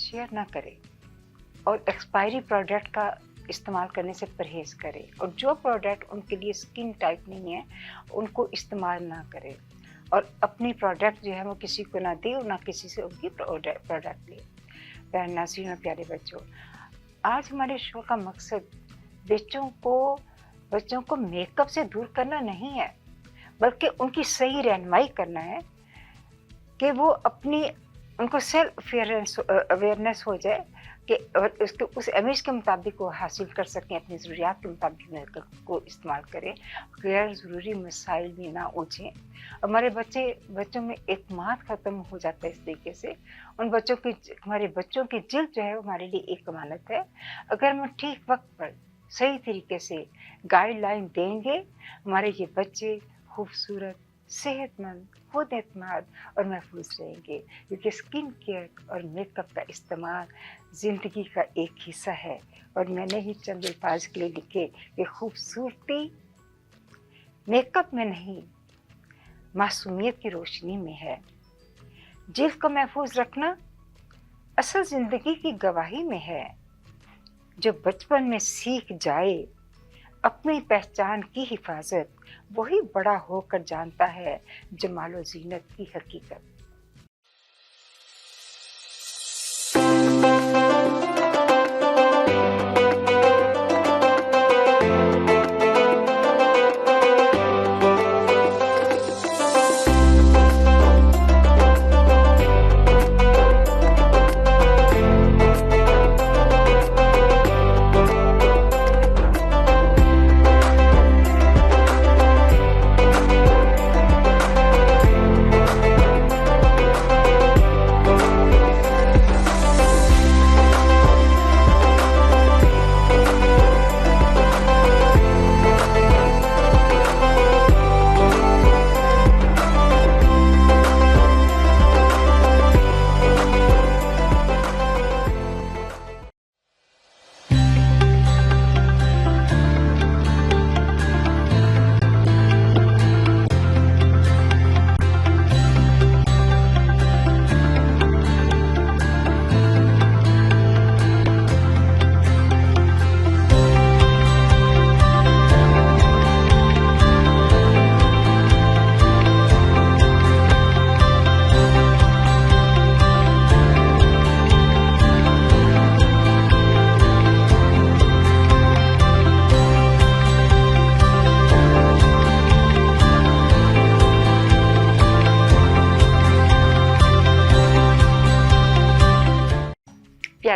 शेयर ना करें, और एक्सपायरी प्रोडक्ट का इस्तेमाल करने से परहेज़ करें, और जो प्रोडक्ट उनके लिए स्किन टाइप नहीं है उनको इस्तेमाल ना करें, और अपनी प्रोडक्ट जो है वो किसी को ना दे और ना किसी से उनकी प्रोडक्ट ले। प्यारे नाज़रीन और प्यारे बच्चों, आज हमारे शो का मकसद बच्चों को मेकअप से दूर करना नहीं है, बल्कि उनकी सही रहनुमाई करना है कि वो उनको सेल्फ अवेयरनेस हो जाए कि उस इमेज के मुताबिक वो हासिल कर सकें, अपनी ज़रूरियात के मुताबिक मेकअप को इस्तेमाल करें, गैर ज़रूरी मसाइल में ना उलझें। हमारे बच्चों में एतमाद ख़त्म हो जाता है इस तरीके से। हमारे बच्चों की जिल्द जो है हमारे लिए एक अमानत है। अगर हम ठीक वक्त पर सही तरीके से गाइडलाइन देंगे, हमारे ये बच्चे खूबसूरत, सेहतमंद, खुद एतमाद और महफूज रहेंगे, क्योंकि स्किन केयर और मेकअप का इस्तेमाल ज़िंदगी का एक हिस्सा है। और मैंने ही चंद अल्फाज के लिए लिखे कि खूबसूरती मेकअप में नहीं, मासूमियत की रोशनी में है। जिल्द को महफूज रखना असल ज़िंदगी की गवाही में है। जो बचपन में सीख जाए अपनी पहचान की हिफाजत, वही बड़ा होकर जानता है जमालो ज़ीनत की हकीकत।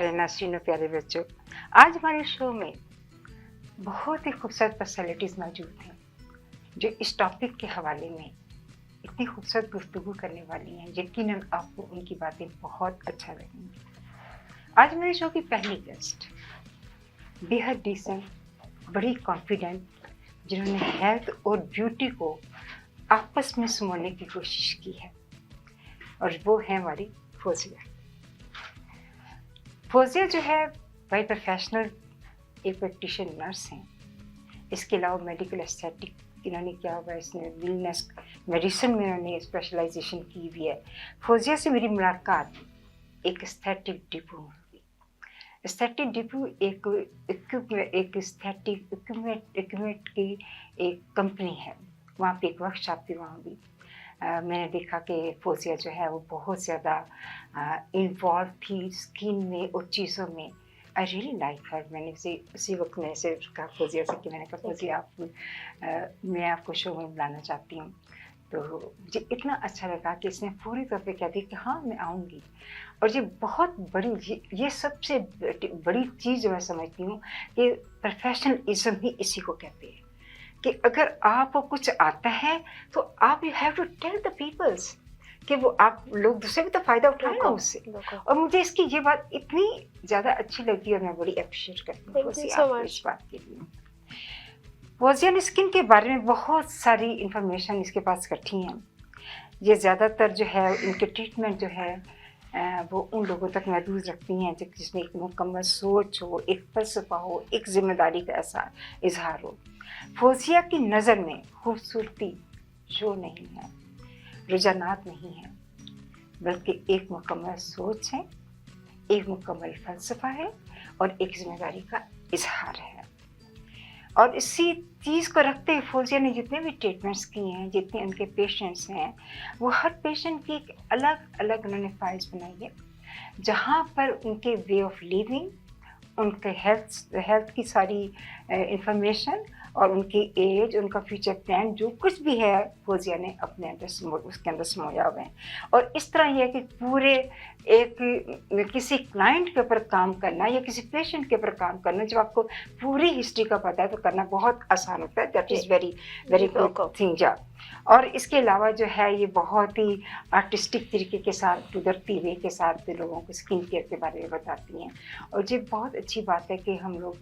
प्यारे नाज़रीन और प्यारे बच्चों, आज हमारे शो में बहुत ही खूबसूरत पर्सनैलिटीज़ मौजूद हैं जो इस टॉपिक के हवाले में इतनी खूबसूरत गुफ्तगू करने वाली हैं। यकीनन आपको उनकी बातें बहुत अच्छा लगेंगी। आज मेरे शो की पहली गेस्ट बेहद डिसेंट, बड़ी कॉन्फिडेंट, जिन्होंने हेल्थ और ब्यूटी को आपस में समोने की कोशिश की है, और वो है हमारी फौजिया। फौजिया जो है बाई प्रोफेशनल एक प्रैक्टिशनर नर्स हैं। इसके अलावा मेडिकल एस्थेटिक इन्होंने किया हुआ है, इसने वेलनेस मेडिसिन में इन्होंने स्पेशलाइजेशन की हुई है। फौजिया से मेरी मुलाकात एक एस्थेटिक डिपो में हुई। एस्थेटिक डिपो एक एस्थेटिक इक्विपमेंट की एक कंपनी है। वहाँ पे एक वर्कशॉप थी, वहाँ भी मैंने देखा कि फौजिया जो है वो बहुत ज़्यादा इन्वॉल्व थी स्किन में और चीज़ों में। आई रियली लाइक हर। मैंने उसी वक्त में से कहा फौजिया से कि मैंने कहा फौजिया मैं आपको शो में बुलाना चाहती हूँ। तो मुझे इतना अच्छा लगा कि इसने पूरी तौर पे कह दिया कि हाँ मैं आऊँगी। और ये बहुत बड़ी, ये सबसे बड़ी चीज़ जो मैं समझती हूँ कि प्रोफेशनलिज्म ही इसी को कहते हैं कि अगर आपको कुछ आता है तो आप you have to tell the peoples कि वो आप लोग दूसरे भी तो फ़ायदा उठाएं ना उससे। और मुझे इसकी ये बात इतनी ज़्यादा अच्छी लगी और मैं बड़ी अप्रिशिएट करती हूँ इस बात के लिए। फौजिया ने स्किन के बारे में बहुत सारी इंफॉर्मेशन इसके पास इकट्ठी हैं। ये ज़्यादातर जो है इनके ट्रीटमेंट जो है वो उन लोगों तक महदूद रखती हैं जिसमें एक मुकम्मल सोच हो, एक फ़लसफ़ा हो, एक ज़िम्मेदारी का ऐसा इजहार हो। फौजिया की नज़र में खूबसूरती शो नहीं है, रुझानात नहीं है, बल्कि एक मुकम्मल सोच है, एक मुकम्मल फ़लसफ़ा है और एक ज़िम्मेदारी का इजहार है। और इसी चीज़ को रखते हुए फौजिया ने जितने भी ट्रीटमेंट्स किए हैं, जितने उनके पेशेंट्स हैं, वो हर पेशेंट की एक अलग अलग उन्होंने फाइल्स बनाई है, जहाँ पर उनके वे ऑफ लिविंग, उनके हेल्थ की सारी इंफॉर्मेशन और उनकी एज, उनका फ्यूचर प्लान, जो कुछ भी है फौजिया ने अपने अंदर उसके अंदर समोया हुआ है। और इस तरह यह कि पूरे एक किसी क्लाइंट के ऊपर काम करना या किसी पेशेंट के ऊपर काम करना, जब आपको पूरी हिस्ट्री का पता है तो करना बहुत आसान होता है। That is very very good thing job. और इसके अलावा जो है ये बहुत ही आर्टिस्टिक तरीके के साथ, कुदरती वे के साथ लोगों को स्किन केयर के बारे में बताती हैं। और ये बहुत अच्छी बात है कि हम लोग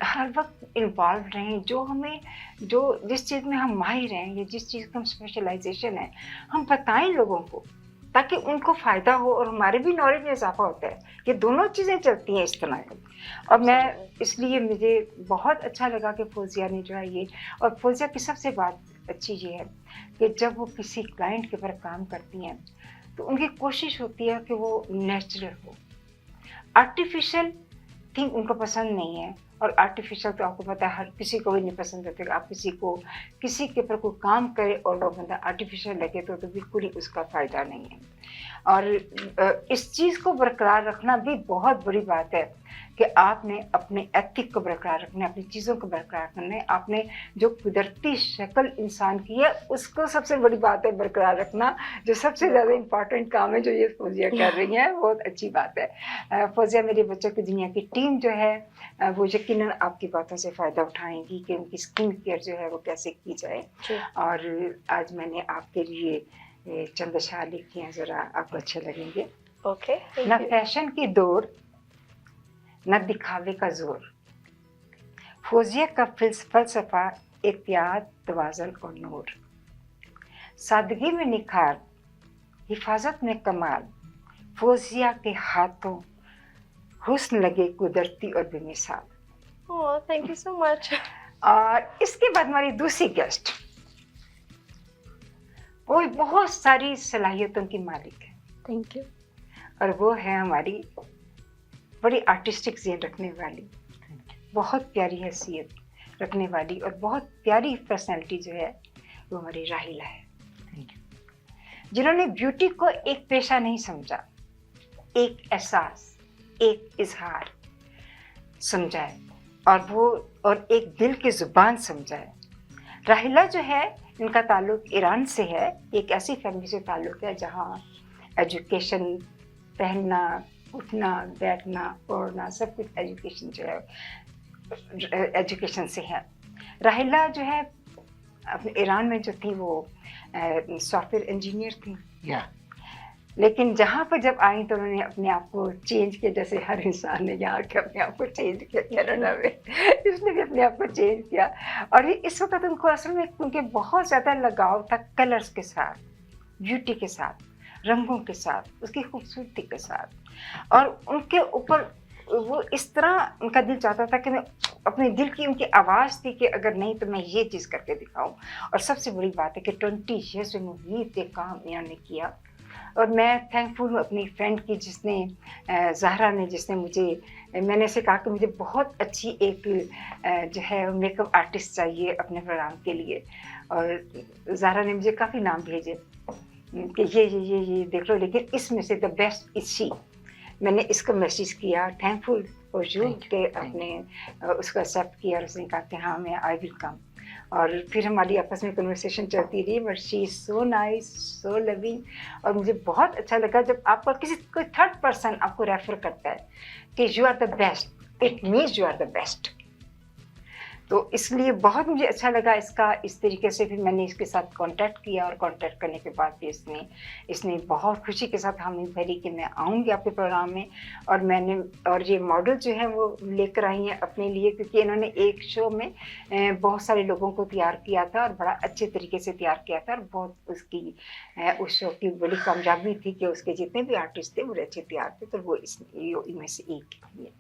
हर वक्त इन्वॉल्व रहें, जो जिस चीज़ में हम माहिर हैं या जिस चीज़ का हम स्पेशलाइजेशन है, हम बताएं लोगों को ताकि उनको फ़ायदा हो और हमारे भी नॉलेज में इजाफा होता है। ये दोनों चीज़ें चलती हैं इस तरह की। और मैं इसलिए मुझे बहुत अच्छा लगा कि फौजिया ने जो है ये, और फौजिया की सबसे बात अच्छी ये है कि जब वो किसी क्लाइंट के ऊपर काम करती हैं तो उनकी कोशिश होती है कि वो नेचुरल हो। आर्टिफिशियल थिंग उनको पसंद नहीं है, और आर्टिफिशियल तो आपको पता है हर किसी को भी नहीं पसंद होता। आप किसी के ऊपर कोई काम करे और वो बंदा आर्टिफिशियल लगे तो बिल्कुल ही उसका फ़ायदा नहीं है। और इस चीज़ को बरकरार रखना भी बहुत बड़ी बात है कि आपने अपने एथिक को बरकरार रखना है, अपनी चीज़ों को बरकरार करना है। आपने जो कुदरती शक्ल इंसान की है उसको सबसे बड़ी बात है बरकरार रखना, जो सबसे ज़्यादा इम्पॉर्टेंट काम है जो ये फौजिया कर रही हैं। बहुत अच्छी बात है। फौजिया मेरे बच्चों की दुनिया की टीम जो है वो यकीनन आपकी बातों से फ़ायदा उठाएंगी कि उनकी स्किन केयर जो है वो कैसे की जाए। और आज मैंने आपके लिए चंद अशआर लिखी हैं, ज़रा आपको अच्छे लगेंगे। ओके। न फैशन की दौड़, न दिखावे का जोर, फौजिया का फलसफा एहतियात, तवाज़ुन और नूर, सादगी में निखार, हिफाजत में कमाल, फौजिया के हाथों हुस्न लगे कुदरती और बेमिसाल। ओह, थैंक यू सो मच। और इसके बाद हमारी दूसरी गेस्ट, वो बहुत सारी सलाहियतों की मालिक है। Thank you. और वो है हमारी बड़ी आर्टिस्टिक ज़हन रखने वाली, बहुत प्यारी हैसियत रखने वाली और बहुत प्यारी पर्सनैलिटी जो है वो हमारी राहिला है, जिन्होंने ब्यूटी को एक पेशा नहीं समझा, एक एहसास, एक इजहार समझा है, और एक दिल की ज़ुबान समझा है। राहिला जो है इनका ताल्लुक ईरान से है। एक ऐसी फैमिली से ताल्लुक है जहाँ एजुकेशन, पहनना, उठना बैठना पढ़ना सब कुछ एजुकेशन जो है एजुकेशन से है। राहिला जो है अपने ईरान में जो थी वो सॉफ्टवेयर इंजीनियर थी, लेकिन जहाँ पर जब आई तो उन्होंने अपने आप को चेंज किया, जैसे हर इंसान ने यहाँ के अपने आप को चेंज किया कनाडा में, इसने भी अपने आप को चेंज किया। और इस वक्त उनको असल में उनके बहुत ज़्यादा लगाव था कलर्स के साथ, ब्यूटी के साथ, रंगों के साथ, उसकी खूबसूरती के साथ। और उनके ऊपर वो इस तरह उनका दिल चाहता था कि मैं अपने दिल की उनकी आवाज़ थी कि अगर नहीं तो मैं ये चीज़ करके दिखाऊं। और सबसे बड़ी बात है कि 20 ईयर्स में मुझे ये काम इन्होंने किया। और मैं थैंकफुल हूँ अपनी फ्रेंड की जिसने ज़हरा ने, जिसने मुझे, मैंने ऐसे कहा कि मुझे बहुत अच्छी एक जो है मेकअप आर्टिस्ट चाहिए अपने प्रोग्राम के लिए। और ज़हरा ने मुझे काफ़ी नाम भेजे कि ये देख लो, लेकिन इसमें से द बेस्ट इज शी। मैंने इसको मैसेज किया, थैंकफुल फॉर यू कि आपने उसको एक्सेप्ट किया। और उसने कहा कि हाँ मैं आई विल कम। और फिर हमारी आपस में कन्वर्सेशन चलती रही, but she is so nice, so loving. और मुझे बहुत अच्छा लगा जब आपका कोई थर्ड पर्सन आपको रेफर करता है कि you are the best, it means you are the best. तो इसलिए बहुत मुझे अच्छा लगा इसका। इस तरीके से फिर मैंने इसके साथ कांटेक्ट किया, और कांटेक्ट करने के बाद भी इसने बहुत खुशी के साथ हामी भरी कि मैं आऊँगी आपके प्रोग्राम में। और ये मॉडल जो है वो लेकर आई हैं अपने लिए, क्योंकि इन्होंने एक शो में बहुत सारे लोगों को तैयार किया था और बड़ा अच्छे तरीके से तैयार किया था। और बहुत उस शो की बड़ी कामयाबी थी कि उसके जितने भी आर्टिस्ट थे वो अच्छे तैयार थे, तो वो इनमें से एक है।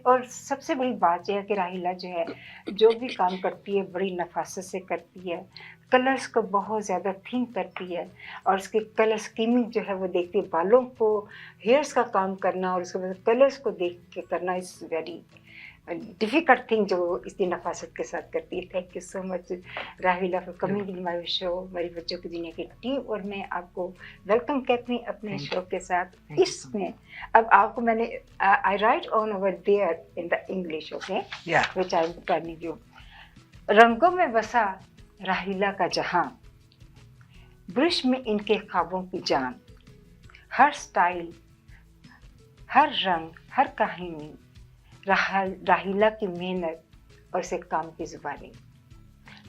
और सबसे बड़ी बात यह है कि राहिला जो है जो भी काम करती है बड़ी नफासत से करती है, कलर्स को बहुत ज़्यादा थिंक करती है। और उसके कलर स्कीमिंग जो है वो देखती है, बालों को, हेयर्स का काम करना और उसके बाद कलर्स को देख के करना इज़ वेरी डिफ़िकल्ट थिंग जो इतनी नफासत के साथ करती है। थैंक यू सो मच राहिला for coming in my show, मेरी बच्चों की दुनिया की टीम। और मैं आपको वेलकम कहती हूँ अपने शो के साथ। इसमें अब आपको मैंने I write on over there in the English, okay, which I am telling you. रंगों में बसा राहिला का जहां, ब्रश में इनके ख्वाबों की जान, हर स्टाइल, हर रंग, हर कहानी, राहिला की मेहनत और इसे काम की जुबानी।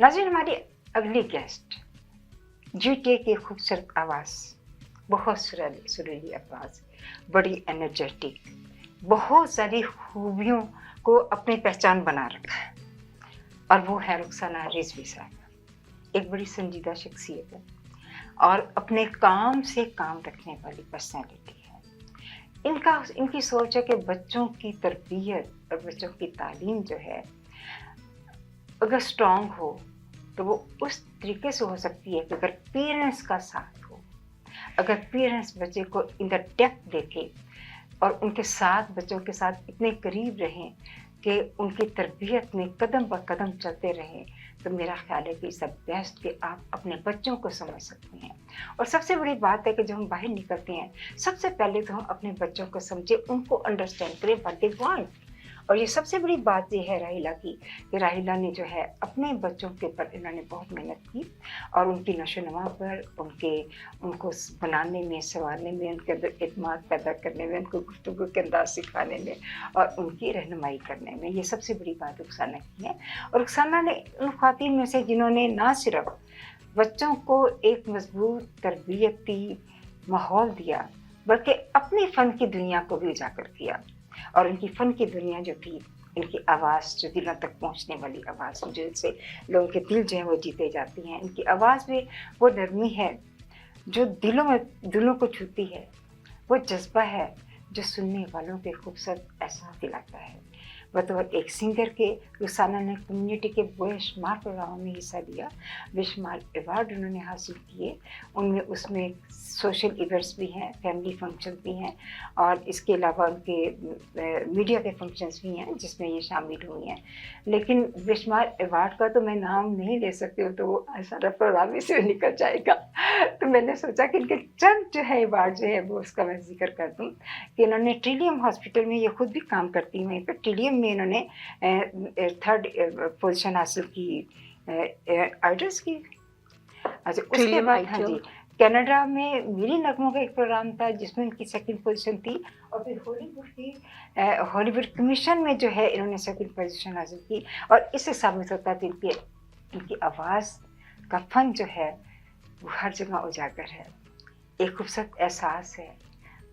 नाज़रीन, हमारी अगली गेस्ट जीटे की खूबसूरत आवाज़, बहुत सुरीली आवाज़, बड़ी एनर्जेटिक, बहुत सारी खूबियों को अपनी पहचान बना रखा है। और वो है रुखसाना रिजवी साहब। एक बड़ी संजीदा शख्सियत है और अपने काम से काम रखने वाली पर्सनैलिटी है। इनकी सोच है कि बच्चों की तरबियत और बच्चों की तालीम जो है अगर स्ट्रॉन्ग हो तो वो उस तरीके से हो सकती है कि अगर पेरेंट्स का साथ हो, अगर पेरेंट्स बच्चे को इन द डेप्थ देखें और उनके साथ, बच्चों के साथ इतने करीब रहें कि उनकी तरबियत में कदम ब कदम चलते रहें, तो मेरा ख्याल है कि इस बेस्ट कि आप अपने बच्चों को समझ सकते हैं। और सबसे बड़ी बात है कि जब हम बाहर निकलते हैं सबसे पहले तो हम अपने बच्चों को समझें, उनको अंडरस्टैंड करें व्हाट दे वांट। और ये सबसे बड़ी बात ये है राहिला की कि राहिला ने जो है अपने बच्चों के ऊपर इन्होंने बहुत मेहनत की और उनकी नशोनुमा पर, उनको बनाने में, संवारने में, उनके अंदर एतमाद पैदा करने में, उनको गुफ्तगू के अंदाज सिखाने में और उनकी रहनुमाई करने में, ये सबसे बड़ी बात रुखसाना की है। और रुखसाना ने उन ख़वातीन में से जिन्होंने ना सिर्फ बच्चों को एक मजबूत तरबियती माहौल दिया बल्कि अपनी फ़न की दुनिया को भी उजागर किया। और इनकी फ़न की दुनिया जो थी, इनकी आवाज़ जो दिलों तक पहुंचने वाली आवाज़, जिनसे लोगों के दिल जो है वो जीते जाती हैं। इनकी आवाज़ में वो नरमी है जो दिलों को छूती है, वो जज्बा है जो सुनने वालों के खूबसूरत एहसास दिलाता है। बतौर एक सिंगर के रुखसाना ने कम्युनिटी के बेशुमार प्रोग्रामों में हिस्सा लिया, बेशुमार अवार्ड उन्होंने हासिल किए। उसमें सोशल इवेंट्स भी हैं, फैमिली फंक्शन भी हैं और इसके अलावा उनके मीडिया के फंक्शंस भी हैं जिसमें ये शामिल हुई हैं। लेकिन बेशुमार अवार्ड का तो मैं नाम नहीं ले सकती हूँ, तो वो सारा प्रोग्राम इसी में निकल जाएगा। तो मैंने सोचा कि इनके चंद जो है अवार्ड जो है वो उसका मैं जिक्र कर दूँ कि इन्होंने ट्रिलियम हॉस्पिटल में, ये खुद भी काम करती हैं वहीं पर, ट्रिलियम में इन्होंने 3rd पोजीशन हासिल की आइडल्स की। अच्छा, उसके बाद हाँ जी कनाडा में मेरी नगमों का एक प्रोग्राम था जिसमें उनकी सेकंड पोजीशन थी, और फिर हॉलीवुड कमीशन में जो है इन्होंने सेकंड पोजीशन हासिल की, और इससे साबित होता है कि इनकी आवाज़ का फन जो है वो हर जगह उजागर है, एक खूबसूरत एहसास है।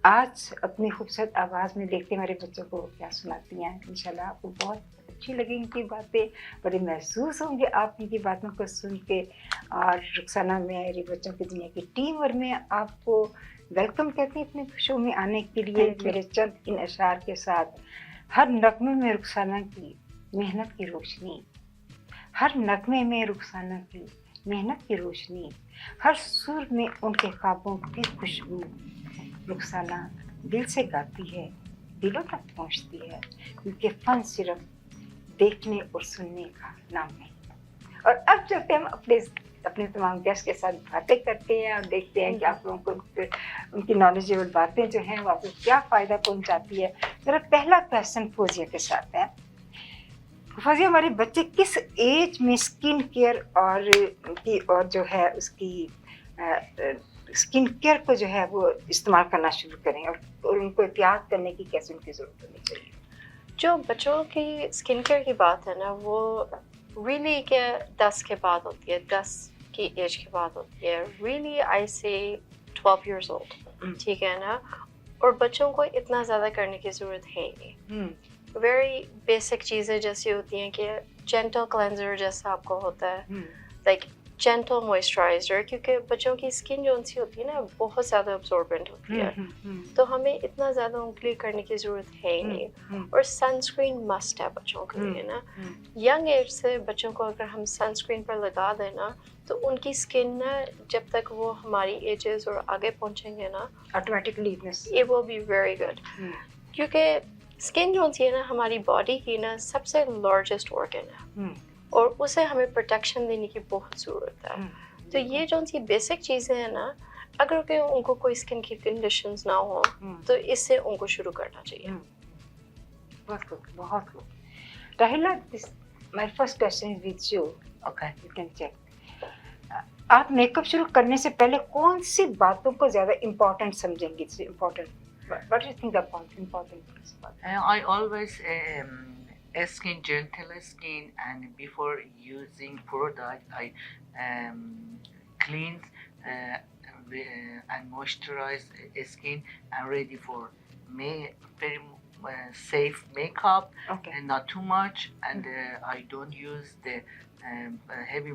आज अपनी खूबसूरत आवाज़ में देखते हमारे बच्चों को क्या सुनाती हैं, इंशाल्लाह आपको बहुत अच्छी लगेंगी इनकी बातें, बड़े महसूस होंगे आप इनकी बातों को सुन के। और रुखसाना मेरे बच्चों की दुनिया की टीम और मैं आपको वेलकम कहते हैं अपने शो में आने के लिए। मेरे चंद इन अशार के साथ, हर नगमे में रुखसाना की मेहनत की रोशनी, हर नगमे में रुखसाना की मेहनत की रोशनी, हर सुर में उनके ख्वाबों की खुशबू। रुखसाना दिल से गाती है, दिलों तक पहुंचती है, क्योंकि फन सिर्फ देखने और सुनने का नाम नहीं। और अब चलते हम अपने तमाम गेस्ट के साथ बातें करते हैं और देखते हैं कि आप लोगों को उनकी नॉलेजेबल बातें जो हैं वो आपको क्या फ़ायदा पहुंचाती है। मेरा पहला क्वेश्चन फौजिया के साथ है। फौजिया, हमारे बच्चे किस एज में स्किन केयर और जो है उसकी स्किन केयर को जो है वो इस्तेमाल करना शुरू करें, और उनको एहतियात करने की कैसे उनकी ज़रूरत होनी चाहिए? जो बच्चों की स्किन केयर की बात है ना, वो रियली के 10 के बाद होती है, 10 की एज के बाद होती है। रियली आई से 12 years old, ठीक है ना। और बच्चों को इतना ज़्यादा करने की ज़रूरत है ही नहीं। वेरी बेसिक चीज़ें जैसी होती हैं कि जेंटल क्लेंजर जैसा आपको होता है, लाइक जेंटल मॉइस्चराइजर, क्योंकि बच्चों की स्किन जो उनसी होती है ना बहुत ज़्यादा अब्सॉर्बेंट होती है, तो हमें इतना ज़्यादा उनके लिए करने की ज़रूरत है ही नहीं। और सनस्क्रीन मस्ट है बच्चों के लिए ना। यंग एज से बच्चों को अगर हम सनस्क्रीन पर लगा दें ना, तो उनकी स्किन ना जब तक वो हमारी एजेस और आगे पहुँचेंगे ना, ऑटोमेटिकली ये वो बी वेरी गुड। क्योंकि स्किन जो होती है ना हमारी बॉडी की ना सबसे लार्जेस्ट ऑर्गन है, और उसे हमें प्रोटेक्शन देने की बहुत ज़रूरत है। तो ये जो सी बेसिक चीज़ें हैं ना, अगर कि उनको कोई स्किन की कंडीशंस ना हो तो इससे उनको शुरू करना चाहिए। बहुत खूब, बहुत खूब। Rahila, my first question is with you. Okay, you can check. आप मेकअप शुरू करने से पहले कौन सी बातों को ज़्यादा इम्पोर्टेंट समझेंगे? What do you think about important? I always skin gentle skin, and before using product I cleanse and moisturize skin and ready for very safe makeup, and not too much, and I don't use the heavy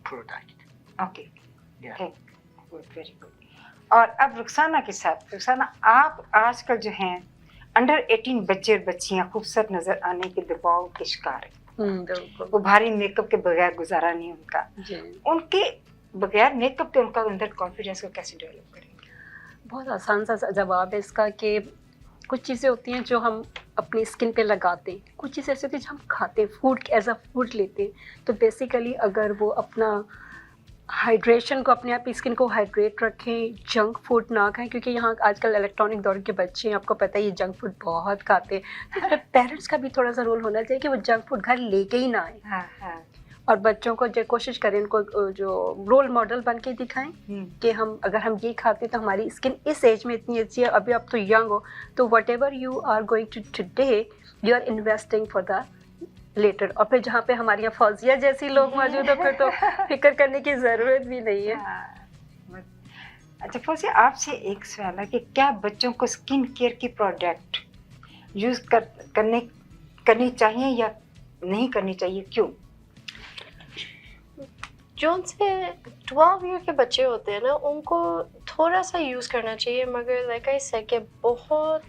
product. Okay. Yeah. Good, very good. और अब रुखसाना के साथ, रुखसाना आप आजकल जो हैं under 18 बच्चे और बच्चियां खूबसूरत नजर आने के दबाव के शिकार है। वो भारी मेकअप के बगैर गुजारा नहीं उनका। उनके बगैर मेकअप के उनका अंदर कॉन्फिडेंस को कैसे डेवलप करेंगे? बहुत आसान सा जवाब है इसका कि कुछ चीज़ें होती हैं जो हम अपनी स्किन पे लगाते हैं, कुछ चीज़ें ऐसी होती हैं जो हम खाते हैं, फूड एज अ फूड लेते हैं। तो बेसिकली अगर वो अपना हाइड्रेशन को, अपने आप की स्किन को हाइड्रेट रखें, जंक फूड ना खाएं, क्योंकि यहाँ आजकल इलेक्ट्रॉनिक दौर के बच्चे हैं, आपको पता है ये जंक फूड बहुत खाते हैं। तो पेरेंट्स का भी थोड़ा सा रोल होना चाहिए कि वो जंक फूड घर लेके ही ना आए। और बच्चों को जो कोशिश करें, उनको जो रोल मॉडल बन के दिखाएं कि हम अगर हम ये खाते हैं तो हमारी स्किन इस एज में इतनी अच्छी है, अभी आप तो यंग हो, तो whatever you are going to today you are investing for the later. और फिर जहाँ पे हमारे यहाँ फौजिया जैसी लोग मौजूद है, फिर तो फिक्र करने की ज़रूरत भी नहीं है। अच्छा फौजिया, आपसे एक सवाल है कि क्या बच्चों को स्किन केयर की प्रोडक्ट यूज़ करनी चाहिए या नहीं करनी चाहिए, क्यों? जो उनसे 12 ईयर के बच्चे होते हैं ना, उनको थोड़ा सा यूज़ करना चाहिए, मगर लाइक आई सेड कि बहुत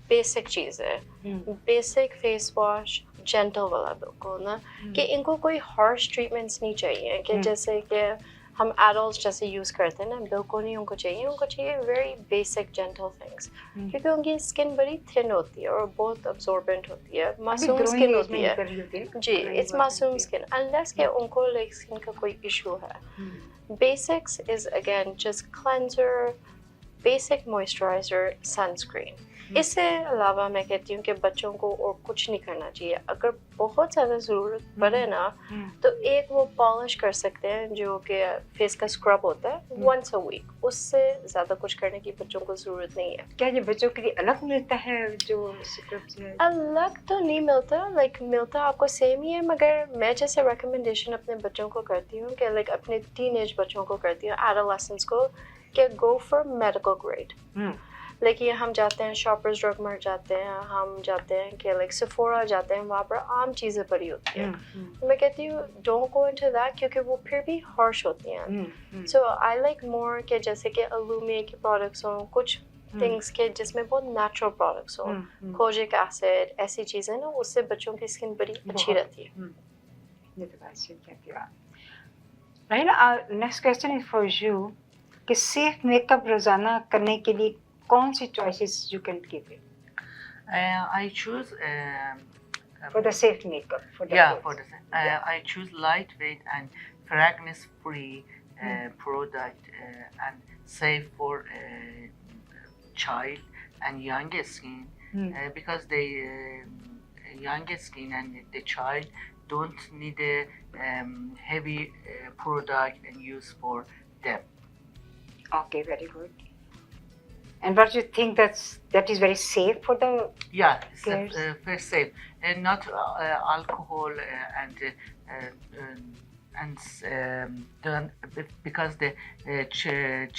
बेसिक चीज़ है। बेसिक फेस वॉश जेंटल वाला बिल्कुल ना, कि इनको कोई हार्श ट्रीटमेंट्स नहीं चाहिए कि जैसे कि हम एडल्ट्स जैसे यूज़ करते हैं ना, बिल्कुल नहीं उनको चाहिए वेरी बेसिक जेंटल थिंग्स, क्योंकि उनकी स्किन बड़ी थिन होती है और बहुत अब्सॉर्बेंट होती है, मासूम स्किन होती है जी, इट्स मासूम स्किन, अनलेस के उनको लाइक स्किन का कोई इशू है। Basics is again just cleanser, basic moisturiser, sunscreen. इससे अलावा मैं कहती हूँ कि बच्चों को और कुछ नहीं करना चाहिए. अगर बहुत ज़्यादा ज़रूरत पड़े ना तो एक वो पॉलिश कर सकते हैं जो कि फेस का स्क्रब होता है once a week. उससे ज़्यादा कुछ करने की बच्चों को ज़रूरत नहीं है. क्या ये बच्चों के लिए अलग मिलता है जो स्क्रब्स है? अलग तो नहीं मिलता, लाइक मिलता आपको सेम ही है, मगर मैं जैसे रिकमेंडेशन अपने बच्चों को करती हूँ कि लाइक अपने टीनेज बच्चों को करती हूँ, एडोलेसेंट्स को, कि go for medical grade. Like ये हम जाते हैं शॉपर्स ड्रग मार्ट जाते हैं, हम जाते हैं कि लाइक सेफोरा जाते हैं, वहाँ पर आम चीज़ें पड़ी होती हैं. मैं कहती हूँ डोंट गो इनटू दैट क्योंकि वो फिर भी हार्श होती हैं. सो आई लाइक मोर कि जैसे कि अलूमिया के प्रोडक्ट्स हों, कुछ थिंग्स के जिसमें बहुत नेचुरल प्रोडक्ट्स हों, कोजिक एसिड, ऐसी चीज़ें ना, उससे बच्चों की स्किन बड़ी अच्छी रहती है. ये तो बात सही कहती हो आप. Right, next question is for you कि सेफ मेकअप रोजाना करने के लिए कौन सी choices you can give it? I choose For the safe makeup, for the yeah, clothes. for the I choose lightweight and fragrance-free product and safe for child and younger skin because the younger skin and the child don't need a heavy product and use for them. Okay, very good. And what do you think that is very safe for the Yeah, it's girls? very safe and not alcohol done because the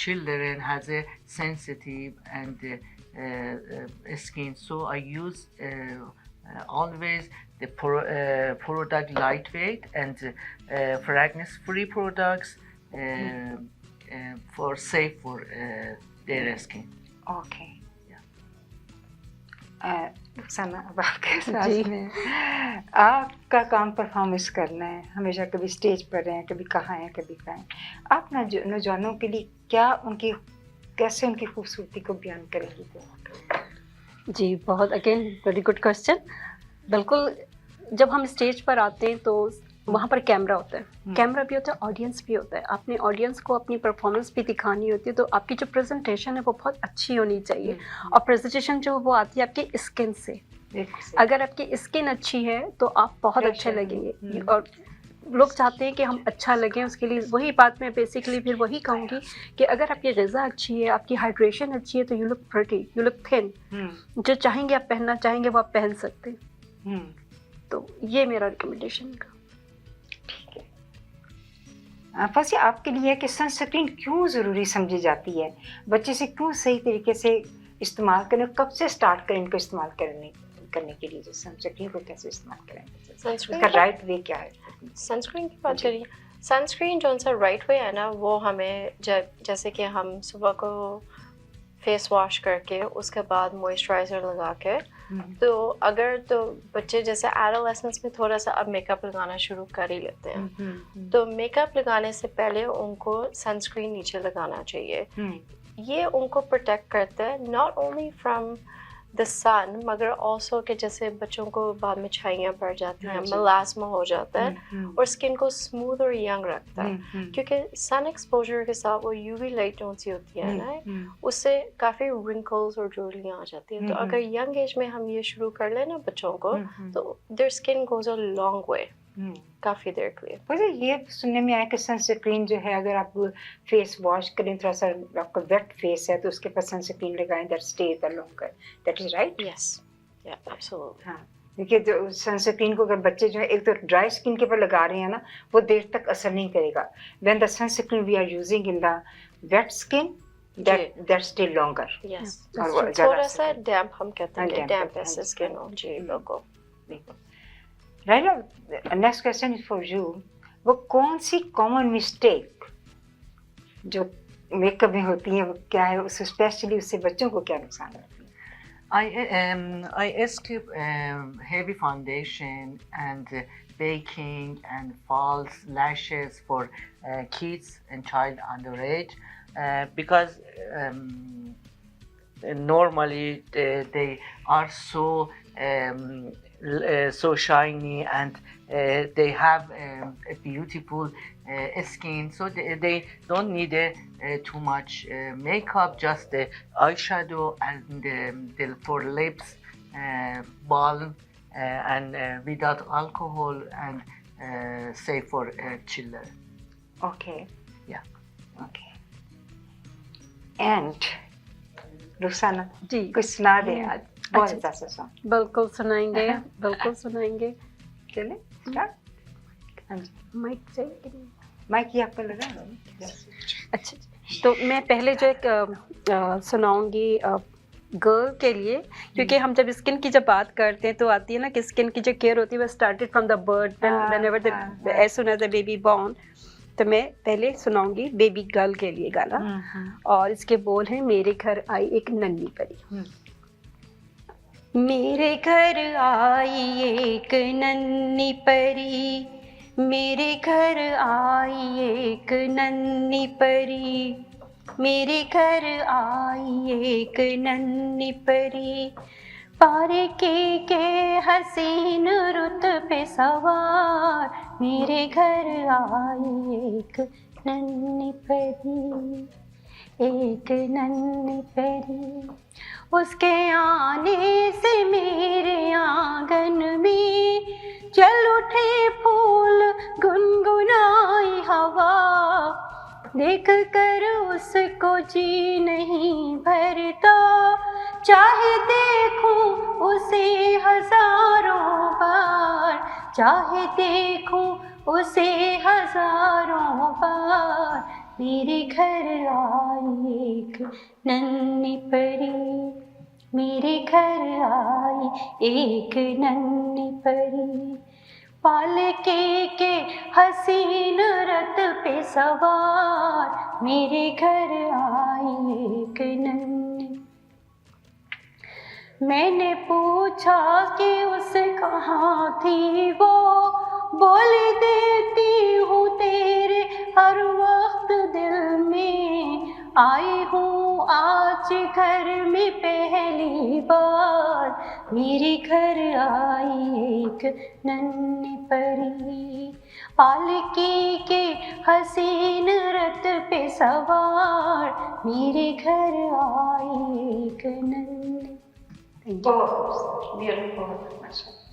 children has a sensitive and skin. So I use always the product lightweight and fragrance-free products for safe for their skin. Okay. Rukhsana, अब आपके साथ में आपका काम performance करना है, हमेशा कभी स्टेज पर रहें, कभी कहाँ हैं, कभी कहाँ हैं. आप नौजवानों के लिए क्या कैसे उनकी खूबसूरती को बयान करेंगी? जी, बहुत अगेन वेरी गुड क्वेश्चन. बिल्कुल, जब हम स्टेज पर आते हैं तो वहाँ पर कैमरा होता है, कैमरा भी होता है, ऑडियंस भी होता है. आपने ऑडियंस को अपनी परफॉर्मेंस भी दिखानी होती है, तो आपकी जो प्रेजेंटेशन है वो बहुत अच्छी होनी चाहिए. और प्रेजेंटेशन जो वो आती है आपकी स्किन से. अगर आपकी स्किन अच्छी है तो आप बहुत अच्छे लगेंगे. और लोग चाहते हैं कि हम अच्छा लगें, उसके लिए वही बात मैं बेसिकली फिर वही कहूँगी कि अगर आपकी ग़िज़ा अच्छी है, आपकी हाइड्रेशन अच्छी है, तो you look pretty, you look thin. जो चाहेंगे आप पहनना चाहेंगे वो आप पहन सकते हैं. तो ये मेरा रिकमेंडेशन का. ठीक है. फर्स्ट आपके लिए है कि सनस्क्रीन क्यों ज़रूरी समझी जाती है, बच्चे से क्यों सही तरीके से इस्तेमाल करें, कब से स्टार्ट करें इनको इस्तेमाल करने के लिए, जो सनस्क्रीन को कैसे इस्तेमाल करें, इसका राइट वे क्या है? सनस्क्रीन की बात करिए. सनस्क्रीन जो सा राइट वे है ना, वो हमें जैसे कि हम सुबह को फेस वॉश करके उसके बाद मॉइस्चराइज़र लगा के, तो अगर तो बच्चे जैसे एडोलेसेंस में थोड़ा सा अब मेकअप लगाना शुरू कर ही लेते हैं, तो मेकअप लगाने से पहले उनको सनस्क्रीन नीचे लगाना चाहिए. ये उनको प्रोटेक्ट करता है नॉट ओनली फ्रॉम द सन, मगर ऑल्सो कि जैसे बच्चों को बाद में छाइयाँ पड़ जाती हैं, मेलास्मा हो जाता है, और स्किन को स्मूथ और यंग रखता है. क्योंकि सन एक्सपोजर के साथ वो यूवी लाइट जो सी होती है ना, उससे काफ़ी रिंकल्स और झुर्रियाँ आ जाती हैं. तो अगर यंग एज में हम ये शुरू कर लें ना बच्चों को, तो their skin goes a long way, काफ़ी देर के लिए. वैसे ये सुनने में आया कि सनस्क्रीन जो है, अगर आप फेस वॉश करें, थोड़ा सा आपका वेट फेस है तो उसके ऊपर सनस्क्रीन लगाएं, that stage the longer. That is right? Yes, या एब्सोल्युटली. हाँ, देखिए जो सनस्क्रीन को अगर बच्चे जो है एक तो ड्राई स्किन के ऊपर लगा रहे हैं ना, वो देर तक असर नहीं करेगा. When the sunscreen we are using in the wet skin, that stay longer. Yes, थोड़ा सा डैम्प हम कहते हैं, डैम्प ऐसे स्किन हो. जी बिल्कुल. Right, next question is for you. वो कौन सी कॉमन मिस्टेक जो मेकअप में होती है वो क्या है, उस स्पेशली उससे बच्चों को क्या नुकसान होता है? I skip heavy foundation and baking and false lashes for kids and child underage because normally they are so so shiny, and they have a beautiful skin, so they don't need too much makeup, just the eyeshadow and for lips, balm, and without alcohol, and safe for children. Okay. Yeah. Okay. And Rukhsana जी कुछ सुना दे आज बहुत अच्छा। अच्छा सा song बिल्कुल सुनाएंगे बिल्कुल सुनाएंगे चले स्टार्ट हाँ जी माइक चाहिए कि नहीं? माइक ये आपको लगा अच्छा तो मैं पहले जो एक सुनाऊंगी गर्ल के लिए, क्योंकि हम जब स्किन की जब बात करते हैं तो आती है ना कि स्किन की जो केयर होती है वो started from the birth whenever the as soon as the baby born. तो मैं पहले सुनाऊंगी बेबी गर्ल के लिए गाना, और इसके बोल हैं मेरे घर आई एक नन्ही परी। मेरे घर आई एक नन्ही परी, मेरे घर आई एक नन्ही परी, मेरे घर आई एक नन्ही परी, पारे के हसीन रुत पे सवार, मेरे घर आई एक नन्ही परी, एक नन्ही परी। उसके आने से मेरे आंगन में चल उठे फूल गुनगुनाई हवा, देख कर उसको जी नहीं भरता, चाहे देखूं उसे हजारों बार, चाहे देखूं उसे हजारों बार, मेरे घर आई एक नन्ही परी, मेरे घर आई एक नन्ही परी, पालके के हसीन रथ पे सवार, मेरे घर आई एक नन्ही। मैंने पूछा कि उस कहाँ थी वो, बोल देती हूँ तेरे हर वक्त दिल में, आई हूँ आज घर में पहली बार, मेरे घर आई एक नन्ही परी, पालकी के हसीन रथ पे सवार, मेरे घर आई एक नन्ही। बहुत ब्यूटीफुल माशाल्लाह।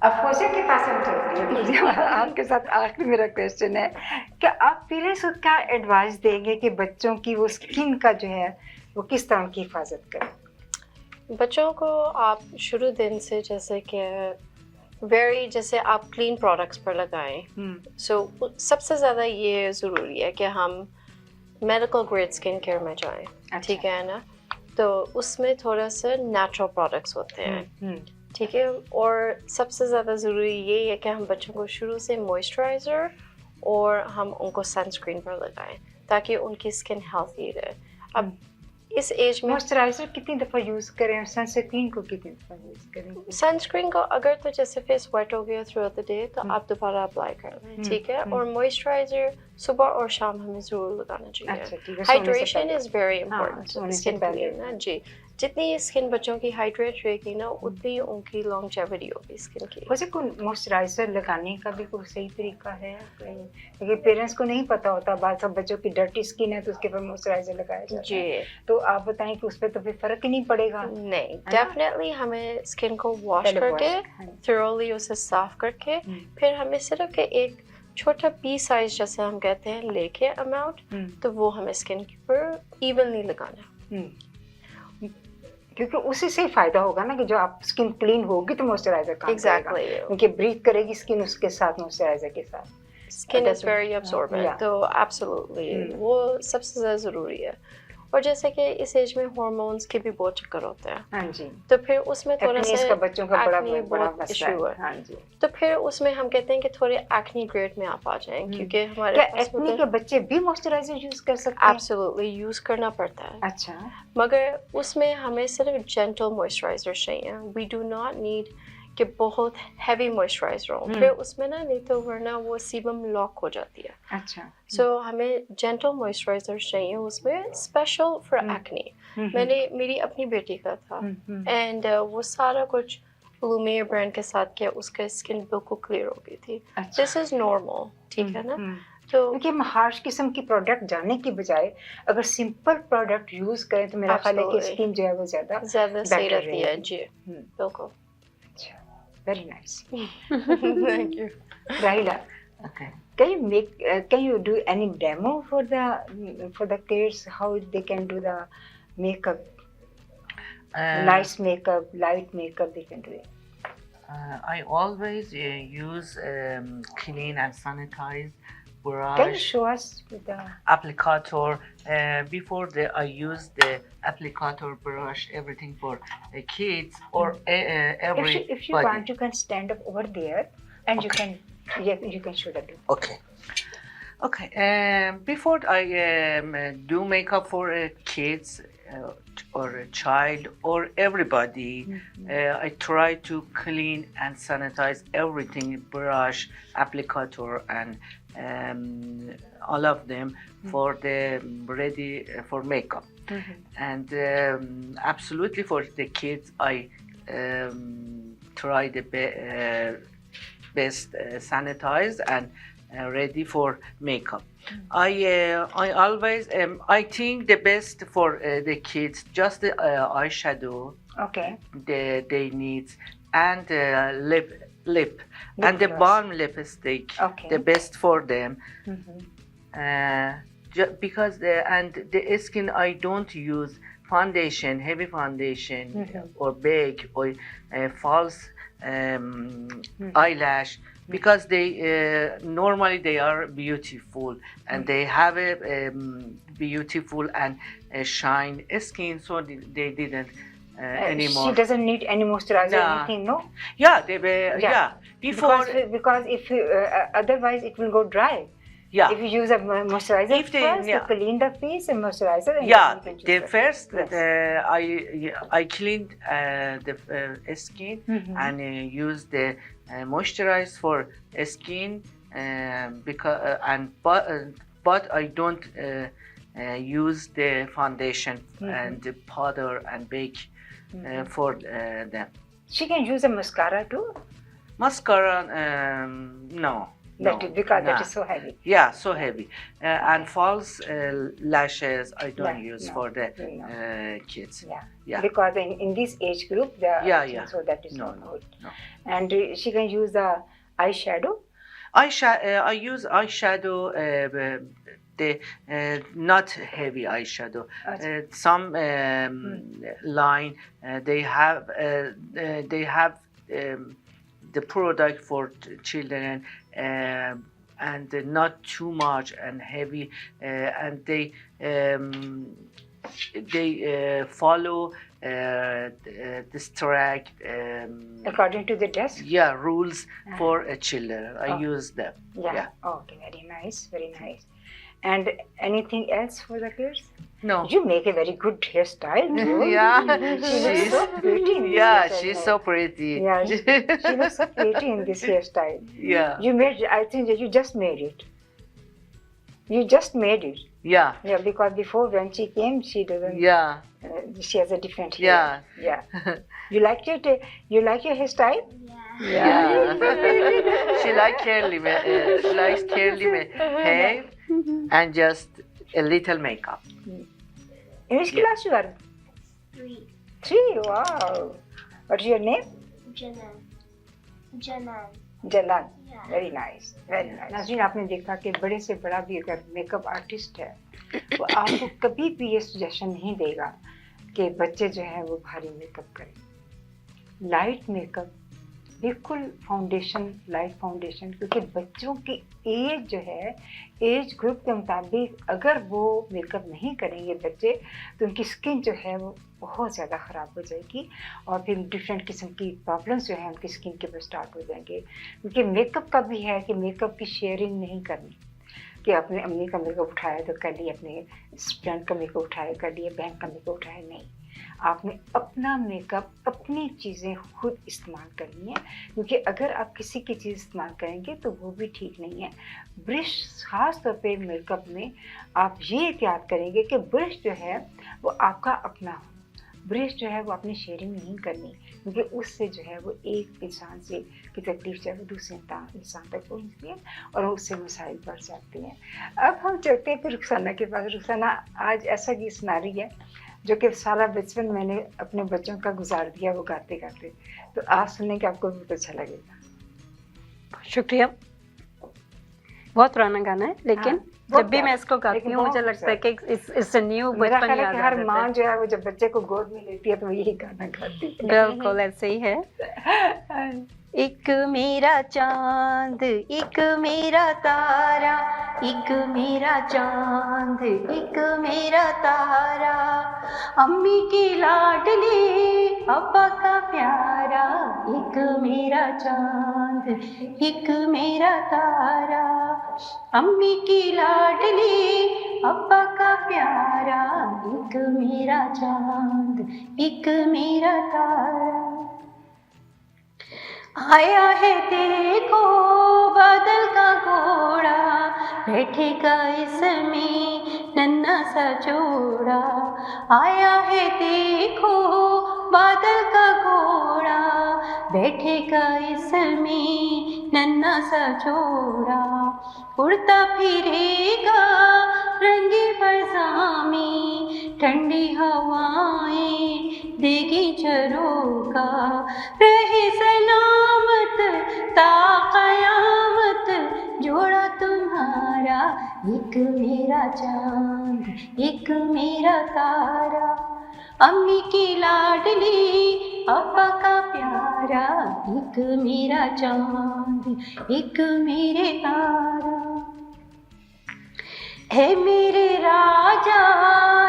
अब फौजिया के पास हम चलते हैं। फौजिया, आपके साथ आखिरी मेरा क्वेश्चन है कि आप पेरेंट्स को क्या एडवाइस देंगे कि बच्चों की वो स्किन का जो है वो किस तरह की हिफाजत करें? बच्चों को आप शुरू दिन से जैसे कि जैसे आप क्लीन प्रोडक्ट्स पर लगाएं। सो सबसे ज़्यादा ये ज़रूरी है कि हम मेडिकल ग्रेड स्किन केयर में जाएं। ठीक है ना, तो उसमें थोड़ा सा नेचुरल प्रोडक्ट्स होते हैं। ठीक है, और सबसे ज़्यादा ज़रूरी ये है कि हम बच्चों को शुरू से मॉइस्चराइज़र और हम उनको सनस्क्रीन पर लगाएं ताकि उनकी स्किन हेल्थी रहे। अब इस एज में मॉइस्चराइजर कितनी दफ़ा यूज़ करें और सनस्क्रीन को कितनी दफ़ा यूज़ करें? सनस्क्रीन को अगर तो जैसे फेस वेट हो गया थ्रू आउट द डे तो आप दोबारा अप्लाई कर लें। ठीक है, और मॉइस्चराइजर सुबह और शाम हमें ज़रूर लगाना चाहिए। Hydration is very important skin के लिए ना जी। जितनी स्किन बच्चों की हाइड्रेट रहेगी ना उतनी उनकी लॉन्जेविटी होगी स्किन की। वैसे कोई मॉइस्चराइजर लगाने का भी कोई सही तरीका है? क्योंकि पेरेंट्स को नहीं पता होता, बात सब बच्चों की डर्टी स्किन है तो उसके ऊपर मॉइस्चराइजर लगाया जाता है। जी, तो आप बताएं कि उस पर तो फिर फर्क ही नहीं पड़ेगा? नहीं, डेफिनेटली हमें स्किन को वॉश करके थोरोली उसे साफ करके फिर हमें सिर्फ एक छोटा पी साइज जैसे हम कहते हैं लेके अमाउंट, तो वो हमें स्किन के ऊपर इवनली लगाना, क्योंकि उसी से फायदा होगा ना कि जो आप स्किन क्लीन होगी तो मॉइस्चराइजर काम करेगा, क्योंकि ब्रीथ करेगी स्किन उसके साथ मॉइस्चराइजर के साथ। स्किन इज वेरी अब्सॉर्बेंट, तो एब्सोल्युटली वो सबसे ज़्यादा ज़रूरी है। और जैसे कि इस एज में हार्मोन्स के भी बहुत चक्कर होते हैं। हाँ जी, तो फिर उसमें थोड़ा सा बच्चों का बड़ा इशू है। हाँ जी, तो फिर उसमें हम कहते हैं कि थोड़े एक्ने ग्रेड में आप आ जाएं, क्योंकि हमारे एक्ने के बच्चे भी मॉइस्चराइजर यूज कर सकते हैं? एब्सोल्युटली यूज करना पड़ता है। अच्छा, मगर उसमें हमें सिर्फ जेंटल मॉइस्चराइजर चाहिए। वी डू नॉट नीड कि बहुत हैवी मॉइस्चराइजर हो, फिर उसमें ना नहीं तो वरना वो सीबम लॉक हो जाती है। अच्छा, सो हमें जेंटल मॉइस्चराइजर चाहिए उसमें स्पेशल फॉर एक्ने। मेरी अपनी बेटी का था एंड वो सारा कुछ Lumiere brand کے ساتھ کیا اس کا اسکن بالکل کلیئر ہو گئی تھی. دس از نارمل, ٹھیک ہے نا. تو کیونکہ ہم ہارش قسم کی پروڈکٹ جانے کی بجائے اگر سمپل پروڈکٹ یوز کریں تو میرا خیال ہے کہ اسکن جو ہے وہ زیادہ صحیح رہتی ہے. جی بالکل. اچھا, very nice. Thank you. Rahila, Okay. can you do any demo for the kids how they can do the makeup? Nice makeup, light makeup, they can do it. I always use clean and sanitize Can you brush, show us with the applicator. Before I use the applicator brush, everything for the kids or everybody. if you want, you can stand up over there and you can show the do. Okay. Before I do makeup for kids or a child or everybody, I try to clean and sanitize everything, brush, applicator, and all of them for the ready for makeup. And absolutely for the kids, I try the best sanitize and ready for makeup. I always I think the best for the kids just the eyeshadow Okay. they need and lip and the gloss. balm lipstick. Okay. The best for them. Because the skin I don't use foundation, heavy foundation or big or false eyelash, because they normally they are beautiful and they have a beautiful and shine skin, so they didn't anymore. She doesn't need any moisturizer or Nah. anything, no? Yeah, they were, yeah. Before, because if you, otherwise it will go dry. yeah. If you use a moisturizer If they- first, yeah. you clean the face and moisturizer. And Yeah, then you can the choose first Yes. I cleaned the skin and used the moisturize for skin because but I don't use the foundation and the powder and bake for them. She can use a mascara too. Mascara, no. That no, is because that nah. is so heavy. Yeah, so heavy. And false lashes I don't Yeah, use no, for the no. kids. Yeah. Yeah. Because in this age group, Yeah. so that is No, not no, good. no. And she can use the eyeshadow. I use eyeshadow, the not heavy eyeshadow. Some line they have the product for children and not too much and heavy, and they follow this track According to the desk. rules for children. I use them. Yeah. Okay, very nice, very nice. And anything else for the kids? No. You make a very good hairstyle too. Yeah, She looks so pretty in this yeah, hairstyle. she's so pretty. Yeah, she looks so pretty in this hairstyle. Yeah, You made, I think that you just made it. You just made it. yeah, Yeah, because before when she came, she doesn't. yeah, She has a different hair. yeah, Yeah. You like your hairstyle? yeah. She likes curly hair and just a little makeup. In which class you are? 3. 3. Wow. What's your name? Janan. Jalan. Yeah. Very nice. Very nice. नाज़रीन, आपने देखा कि बड़े से बड़ा भी अगर makeup artist है वो आपको कभी भी ये सजेशन नहीं देगा कि बच्चे जो हैं वो भारी मेकअप करें. लाइट मेकअप, बिल्कुल फाउंडेशन, लाइट फाउंडेशन, क्योंकि बच्चों की एज जो है, एज ग्रुप के मुताबिक अगर वो मेकअप नहीं करेंगे बच्चे तो उनकी स्किन जो है वो बहुत ज़्यादा ख़राब हो जाएगी और फिर डिफरेंट किस्म की प्रॉब्लम्स जो है उनकी स्किन के ऊपर स्टार्ट हो जाएंगे. क्योंकि मेकअप का भी है कि मेकअप की शेयरिंग नहीं करनी कि अपने अम्मी का मेकअप उठाया तो कर लिया, अपने फ्रेंड का मेकअप उठाया कर लिया, बहन का मेकअप उठाया. नहीं, आपने अपना मेकअप, अपनी चीज़ें खुद इस्तेमाल करनी है. क्योंकि अगर आप किसी की चीज़ इस्तेमाल करेंगे तो वो भी ठीक नहीं है. ब्रश, ख़ास तौर पे मेकअप में आप ये एहतियात करेंगे कि ब्रश जो है वो आपका अपना हो. ब्रश जो है वो अपनी शेयरिंग नहीं करनी, क्योंकि उससे जो है वो एक इंसान से की तकलीफ जो है वो दूसरे इंसान तक पहुँचती है और उससे मसाइल बढ़ जाते हैं। अब हम चलते हैं फिर रुखसाना के पास। रुखसाना, आज ऐसा गीत सुना रही है जो कि सारा बचपन मैंने अपने बच्चों का गुजार दिया वो गाते गाते, तो आप सुनने के आपको बहुत अच्छा लगेगा। शुक्रिया। बहुत पुराना गाना है, लेकिन जब भी मैं इसको गाती हूँ मुझे लगता है कि इट्स अ न्यू मेरा बचपन ख्याल है याद कि आ हर जाता माँ है। जो है वो जब बच्चे को गोद में लेती है तो वो यही गाना गाती है। बिल्कुल ऐसे ही है। एक मेरा चांद एक मेरा तारा, एक मेरा चांद एक मेरा तारा, अम्मी की लाडली अब्बा का प्यारा, एक मेरा चांद एक मेरा तारा, अम्मी की लाडली अब्बा का प्यारा, एक मेरा चांद एक मेरा तारा। आया है देखो बादल का घोड़ा, बैठेगा इसमें नन्हा सा जोड़ा, आया है देखो बादल का घोड़ा, बैठेगा इसमें नन्हा सा जोड़ा, उड़ता फिरेगा रंगी फज़ा में, ठंडी हवाएं देगी झरोका, रहे सलामत ता क़यामत जोड़ा तुम्हारा, एक मेरा चांद एक मेरा तारा, अम्मी की लाडली अब्बा का प्यारा, एक मेरा चांद एक मेरे तारा। है मेरे राजा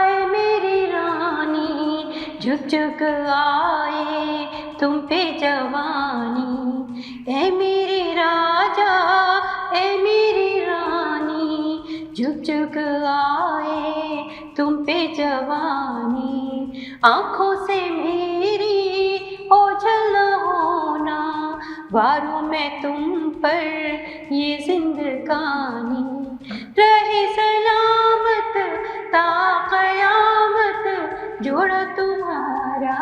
है मेरी रानी, झुक झुक आए तुम पे जवानी, है मेरे राजा है मेरी रानी, झुक झुक आए तुम पे जवानी, आँखों से मेरी ओझल न होना, वारूं मैं तुम पर ये जिंदगानी, रहे सलामत ता क़यामत जोड़ा तुम्हारा,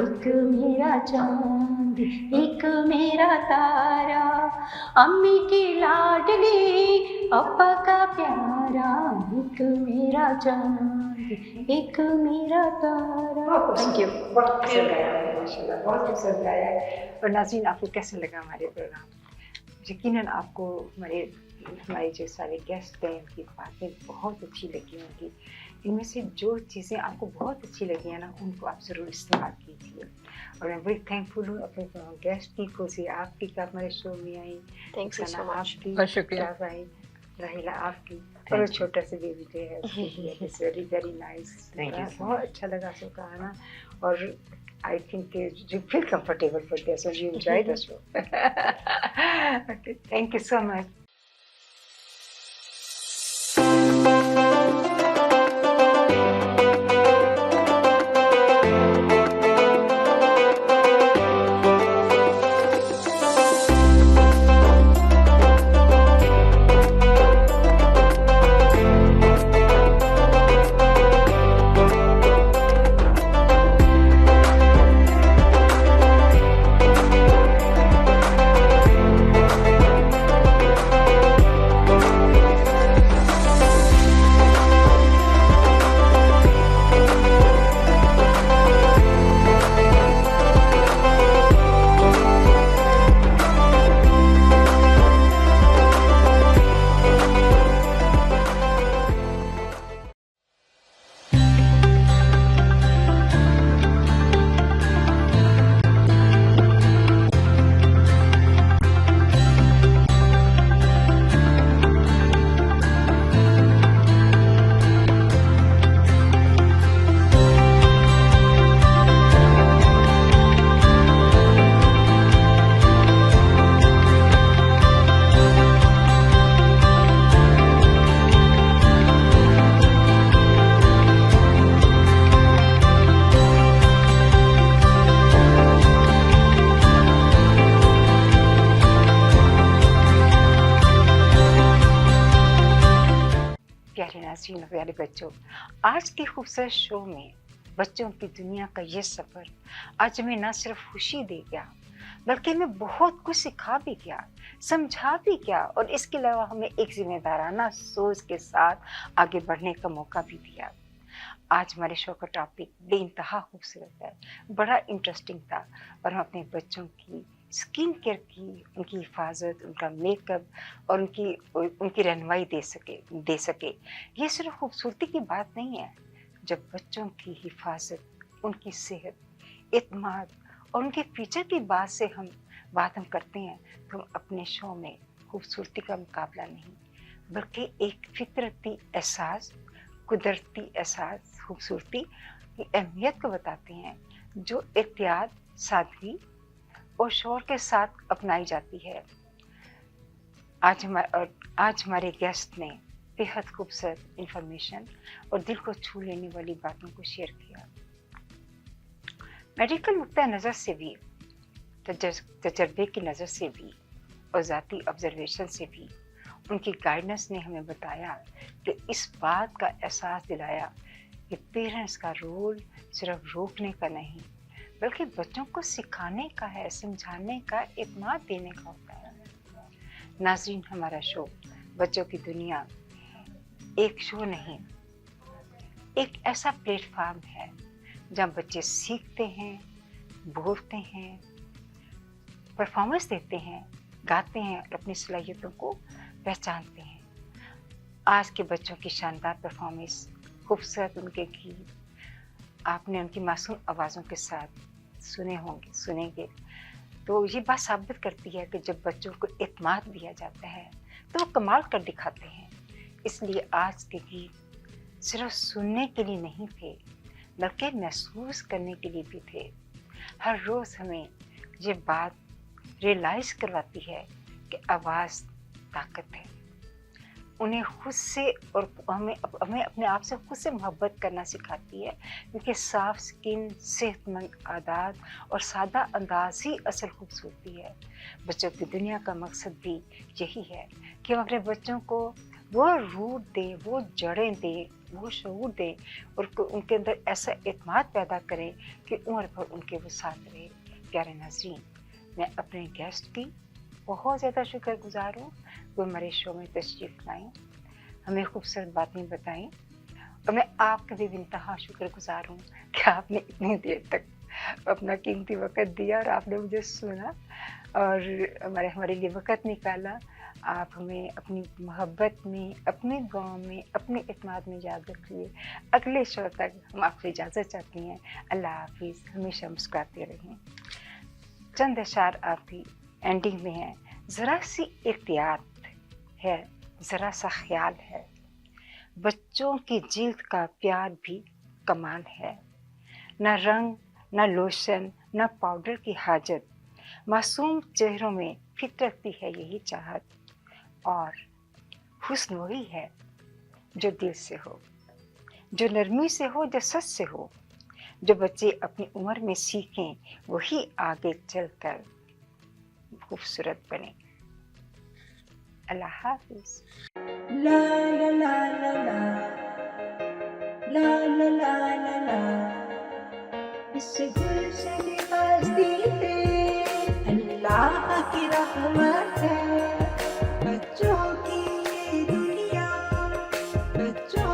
एक मेरा चांद एक मेरा तारा, अम्मी की लाडली अब्बा का प्यारा, एक मेरा चांद एक मेरा तारा। थैंक यू, बहुत पसंद आया माशाल्लाह, बहुत पसंद आया। और नाज़रीन, आपको कैसे लगा हमारे प्रोग्राम? यकीनन आपको हमारे जो सारे गेस्ट हैं उनकी बातें बहुत अच्छी लगी होंगी। इनमें से जो चीज़ें आपको बहुत अच्छी लगी हैं ना, उनको आप ज़रूर इस्तेमाल कीजिए। और मैं बड़ी थैंकफुल हूँ अपने गेस्ट की, खुशी आपकी का हमारे शो में आई, Thank you so much. आपकी, शुक्रिया। राहिला आपकी, और छोटा सा बेबी जो है it's very very nice. Thank you so बहुत अच्छा लगा सो गाना, और I think you feel comfortable for this and you enjoy the show. Okay, thank you so much. प्यारे नाज़रीन, प्यारे बच्चों, आज के खूबसूरत शो में बच्चों की दुनिया का ये सफ़र आज हमें ना सिर्फ खुशी दे गया बल्कि हमें बहुत कुछ सिखा भी गया, समझा भी गया और इसके अलावा हमें एक जिम्मेदाराना सोच के साथ आगे बढ़ने का मौका भी दिया। आज हमारे शो का टॉपिक बेइंतहा खूबसूरत है, बड़ा इंटरेस्टिंग था और हम अपने बच्चों की स्किन केयर की, उनकी हिफाजत, उनका मेकअप और उनकी रहनुमाई दे सके। ये सिर्फ खूबसूरती की बात नहीं है। जब बच्चों की हिफाजत, उनकी सेहत, एतमाद और उनके फ्यूचर की बात हम करते हैं तो हम अपने शो में खूबसूरती का मुकाबला नहीं बल्कि एक फितरती एहसास, कुदरती एहसास, खूबसूरती की अहमियत को बताते हैं जो एहतियात, सादगी और शौर के साथ अपनाई जाती है। आज हमारे गेस्ट ने बेहद खूबसूरत इंफॉर्मेशन और दिल को छू लेने वाली बातों को शेयर किया। मेडिकल नुक्ता नज़र से भी, तजर्बे की नज़र से भी और ज़ाती ऑब्जर्वेशन से भी उनकी गाइडेंस ने हमें बताया कि इस बात का एहसास दिलाया कि पेरेंट्स का रोल सिर्फ रोकने का नहीं बल्कि बच्चों को सिखाने का है, समझाने का, इत्मीनान देने का होता है। नाज़रीन, हमारा शो बच्चों की दुनिया एक शो नहीं, एक ऐसा प्लेटफॉर्म है जहाँ बच्चे सीखते हैं, बोलते हैं, परफॉर्मेंस देते हैं, गाते हैं और अपनी सलाहियतों को पहचानते हैं। आज के बच्चों की शानदार परफॉर्मेंस, खूबसूरत उनके गीत आपने उनकी मासूम आवाज़ों के साथ सुनेंगे तो ये बात साबित करती है कि जब बच्चों को एतमाद दिया जाता है तो वो कमाल कर दिखाते हैं। इसलिए आज के गीत सिर्फ सुनने के लिए नहीं थे बल्कि महसूस करने के लिए भी थे। हर रोज़ हमें ये बात रियलाइज़ करवाती है कि आवाज़ ताकत है। उन्हें खुद से और हमें अपने आप से खुद से मोहब्बत करना सिखाती है क्योंकि साफ स्किन, सेहतमंद आदात और सादा अंदाज ही असल खूबसूरती है। बच्चों की दुनिया का मकसद भी यही है कि हम अपने बच्चों को वो रूट दें, वो जड़ें दें, वो शऊर दें और उनके अंदर ऐसा एतमाद पैदा करें कि उम्र भर उनके वो साथ रहे। प्यारे नाज़रीन, मैं अपने गेस्ट की बहुत ज़्यादा शुक्रगुजार हूँ वो हमारे शो में तशरीफ़ लाएँ, हमें खूबसूरत बातें बताएं और मैं आपके भी बेइंतहा शुक्रगुजार हूँ कि आपने इतनी देर तक अपना कीमती वक्त दिया और आपने मुझे सुना और हमारे लिए वक्त निकाला। आप हमें अपनी मोहब्बत में, अपने गाँव में, अपने इत्मीनान में याद रखिए। अगले शो तक हम आपसे इजाज़त चाहते हैं। अल्लाह हाफिज़। हमेशा मुस्कुराते रहें। चंद अशार आपकी एंडिंग में है। ज़रा सी एहतियात है, ज़रा सा ख्याल है, बच्चों की जिल्द का प्यार भी कमाल है। न रंग, न लोशन, न पाउडर की हाजत, मासूम चेहरों में फितरती है यही चाहत और हुस्न वही है जो दिल से हो, जो नरमी से हो, जो सच से हो। जो बच्चे अपनी उम्र में सीखें वही आगे चलकर खूबसूरत बने। अल्लाह हाफिज़। ला ला ला ला ला ला ला ला ला ला इस गुलशन बस्ती पे अल्लाह की रहमत है। बच्चों की ये दुनिया, बच्चों